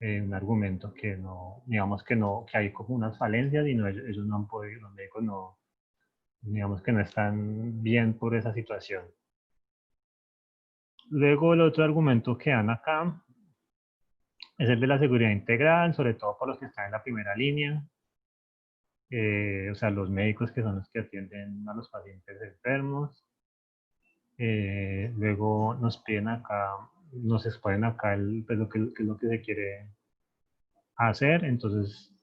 un argumento que no, digamos que no, que hay como unas falencias y no, ellos no han podido, los médicos no, digamos que no están bien por esa situación. Luego el otro argumento que dan acá es el de la seguridad integral, sobre todo por los que están en la primera línea, o sea, los médicos que son los que atienden a los pacientes enfermos. Luego nos piden acá, nos exponen acá pues qué es lo que se quiere hacer. Entonces,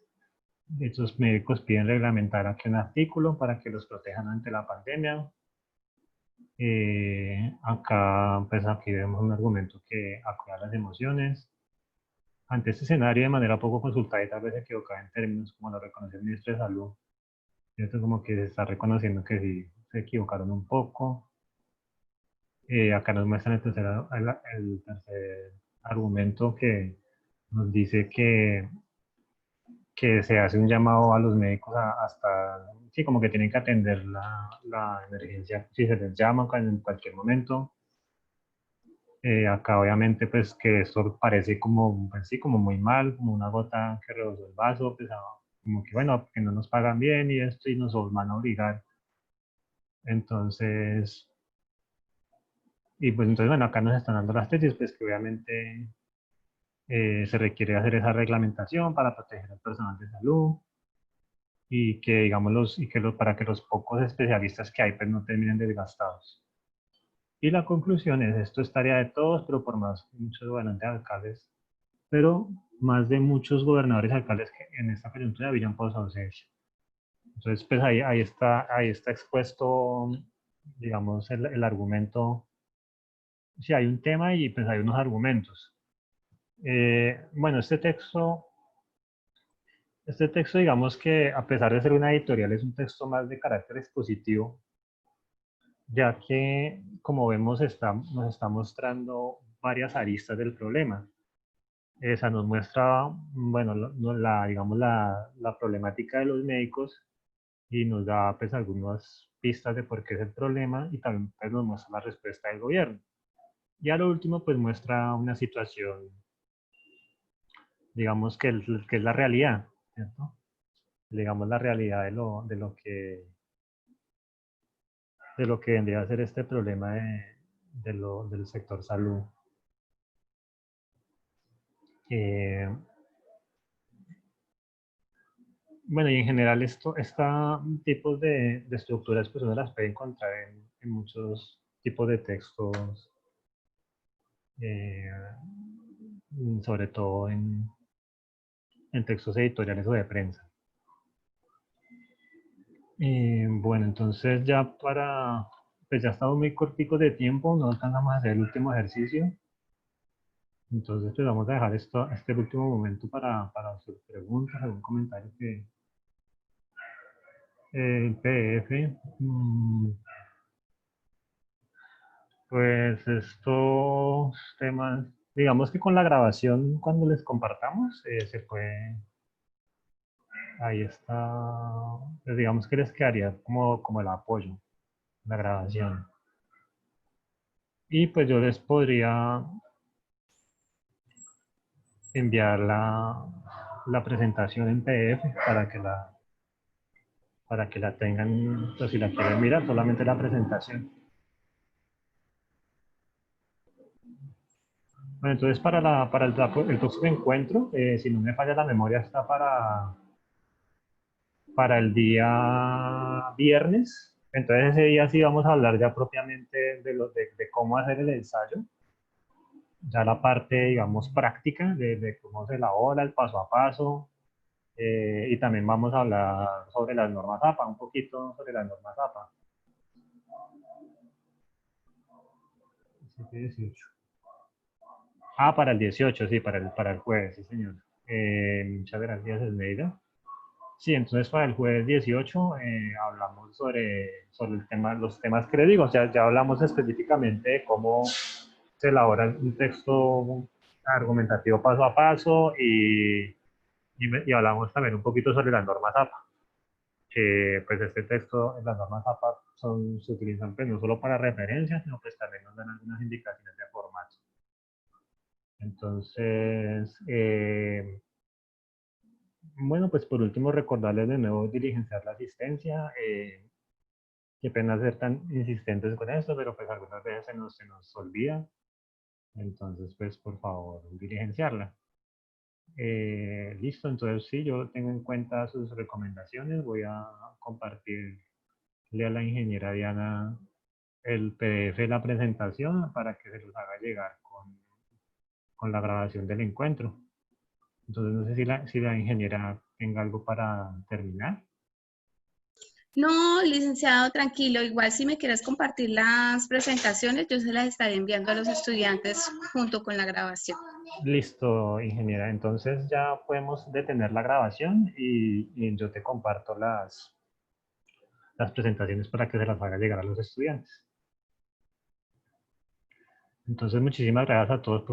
estos médicos piden reglamentar aquí un artículo para que los protejan ante la pandemia. Acá, pues aquí vemos un argumento que acuda las emociones. Ante este escenario, de manera poco consultada y tal vez equivocada en términos como lo reconoce el ministro de Salud, esto como que se está reconociendo que sí se equivocaron un poco. Acá nos muestran el tercer argumento que nos dice que se hace un llamado a los médicos hasta, sí, como que tienen que atender la emergencia si se les llama en cualquier momento. Acá obviamente pues que esto parece como, pues, sí, como muy mal, como una gota que rebosó el vaso, pues, como que bueno, que no nos pagan bien y esto y nos van a obligar. Entonces, y pues entonces bueno, acá nos están dando las tesis, pues que obviamente se requiere hacer esa reglamentación para proteger al personal de salud y que digamos para que los pocos especialistas que hay pues no terminen desgastados. Y la conclusión es, esto es tarea de todos, pero por más muchos gobernantes alcaldes, pero más de muchos gobernadores y alcaldes que en esta coyuntura brillan por su ausencia. Entonces, pues ahí está expuesto, digamos, el argumento. Si hay un tema y pues hay unos argumentos. Bueno, este texto, digamos que a pesar de ser una editorial, es un texto más de carácter expositivo, ya que, como vemos, nos está mostrando varias aristas del problema. Esa nos muestra, bueno, digamos, la problemática de los médicos y nos da pues algunas pistas de por qué es el problema y también pues, nos muestra la respuesta del gobierno. Y a lo último pues muestra una situación, digamos que es la realidad, ¿cierto? Digamos la realidad de lo que vendría a ser este problema del sector salud. Eh, bueno, y en general este tipos de estructuras pues uno las puede encontrar en muchos tipos de textos, eh, sobre todo en textos editoriales o de prensa. Bueno, entonces pues ya estamos muy corticos de tiempo, no alcanzamos a hacer el último ejercicio. Entonces, pues vamos a dejar este último momento para sus preguntas, algún comentario que el PDF. Pues estos temas, digamos que con la grabación, cuando les compartamos, se puede, ahí está, pues digamos que les quedaría como el apoyo, la grabación. Y pues yo les podría enviar la presentación en PDF para que la tengan, pues si la quieren mirar, solamente la presentación. Bueno, entonces para el próximo encuentro, si no me falla la memoria, está para el día viernes. Entonces ese día sí vamos a hablar ya propiamente de cómo hacer el ensayo, ya la parte, digamos, práctica de cómo se elabora, el paso a paso, y también vamos a hablar sobre las normas APA, un poquito sobre las normas APA. 18. Ah, para el 18, sí, para el jueves, sí, señor. Muchas gracias, Esmeida. Sí, entonces para el jueves 18 hablamos sobre el tema, los temas que le digo. O sea, ya hablamos específicamente de cómo se elabora un texto argumentativo paso a paso y hablamos también un poquito sobre las normas APA. Que pues este texto, las normas APA se utilizan pues no solo para referencias, sino pues también nos dan algunas indicaciones de formato. Entonces, bueno, pues por último recordarles de nuevo diligenciar la asistencia. Qué pena ser tan insistentes con esto, pero pues algunas veces se nos olvida. Entonces, pues por favor, diligenciarla. Listo, entonces sí, yo tengo en cuenta sus recomendaciones. Voy a compartirle a la ingeniera Diana el PDF de la presentación para que se los haga llegar con la grabación del encuentro. Entonces, no sé si la ingeniera tenga algo para terminar. No, licenciado, tranquilo. Igual si me quieres compartir las presentaciones, yo se las estaré enviando a los estudiantes junto con la grabación. Listo, ingeniera. Entonces ya podemos detener la grabación y yo te comparto las presentaciones para que se las haga llegar a los estudiantes. Entonces, muchísimas gracias a todos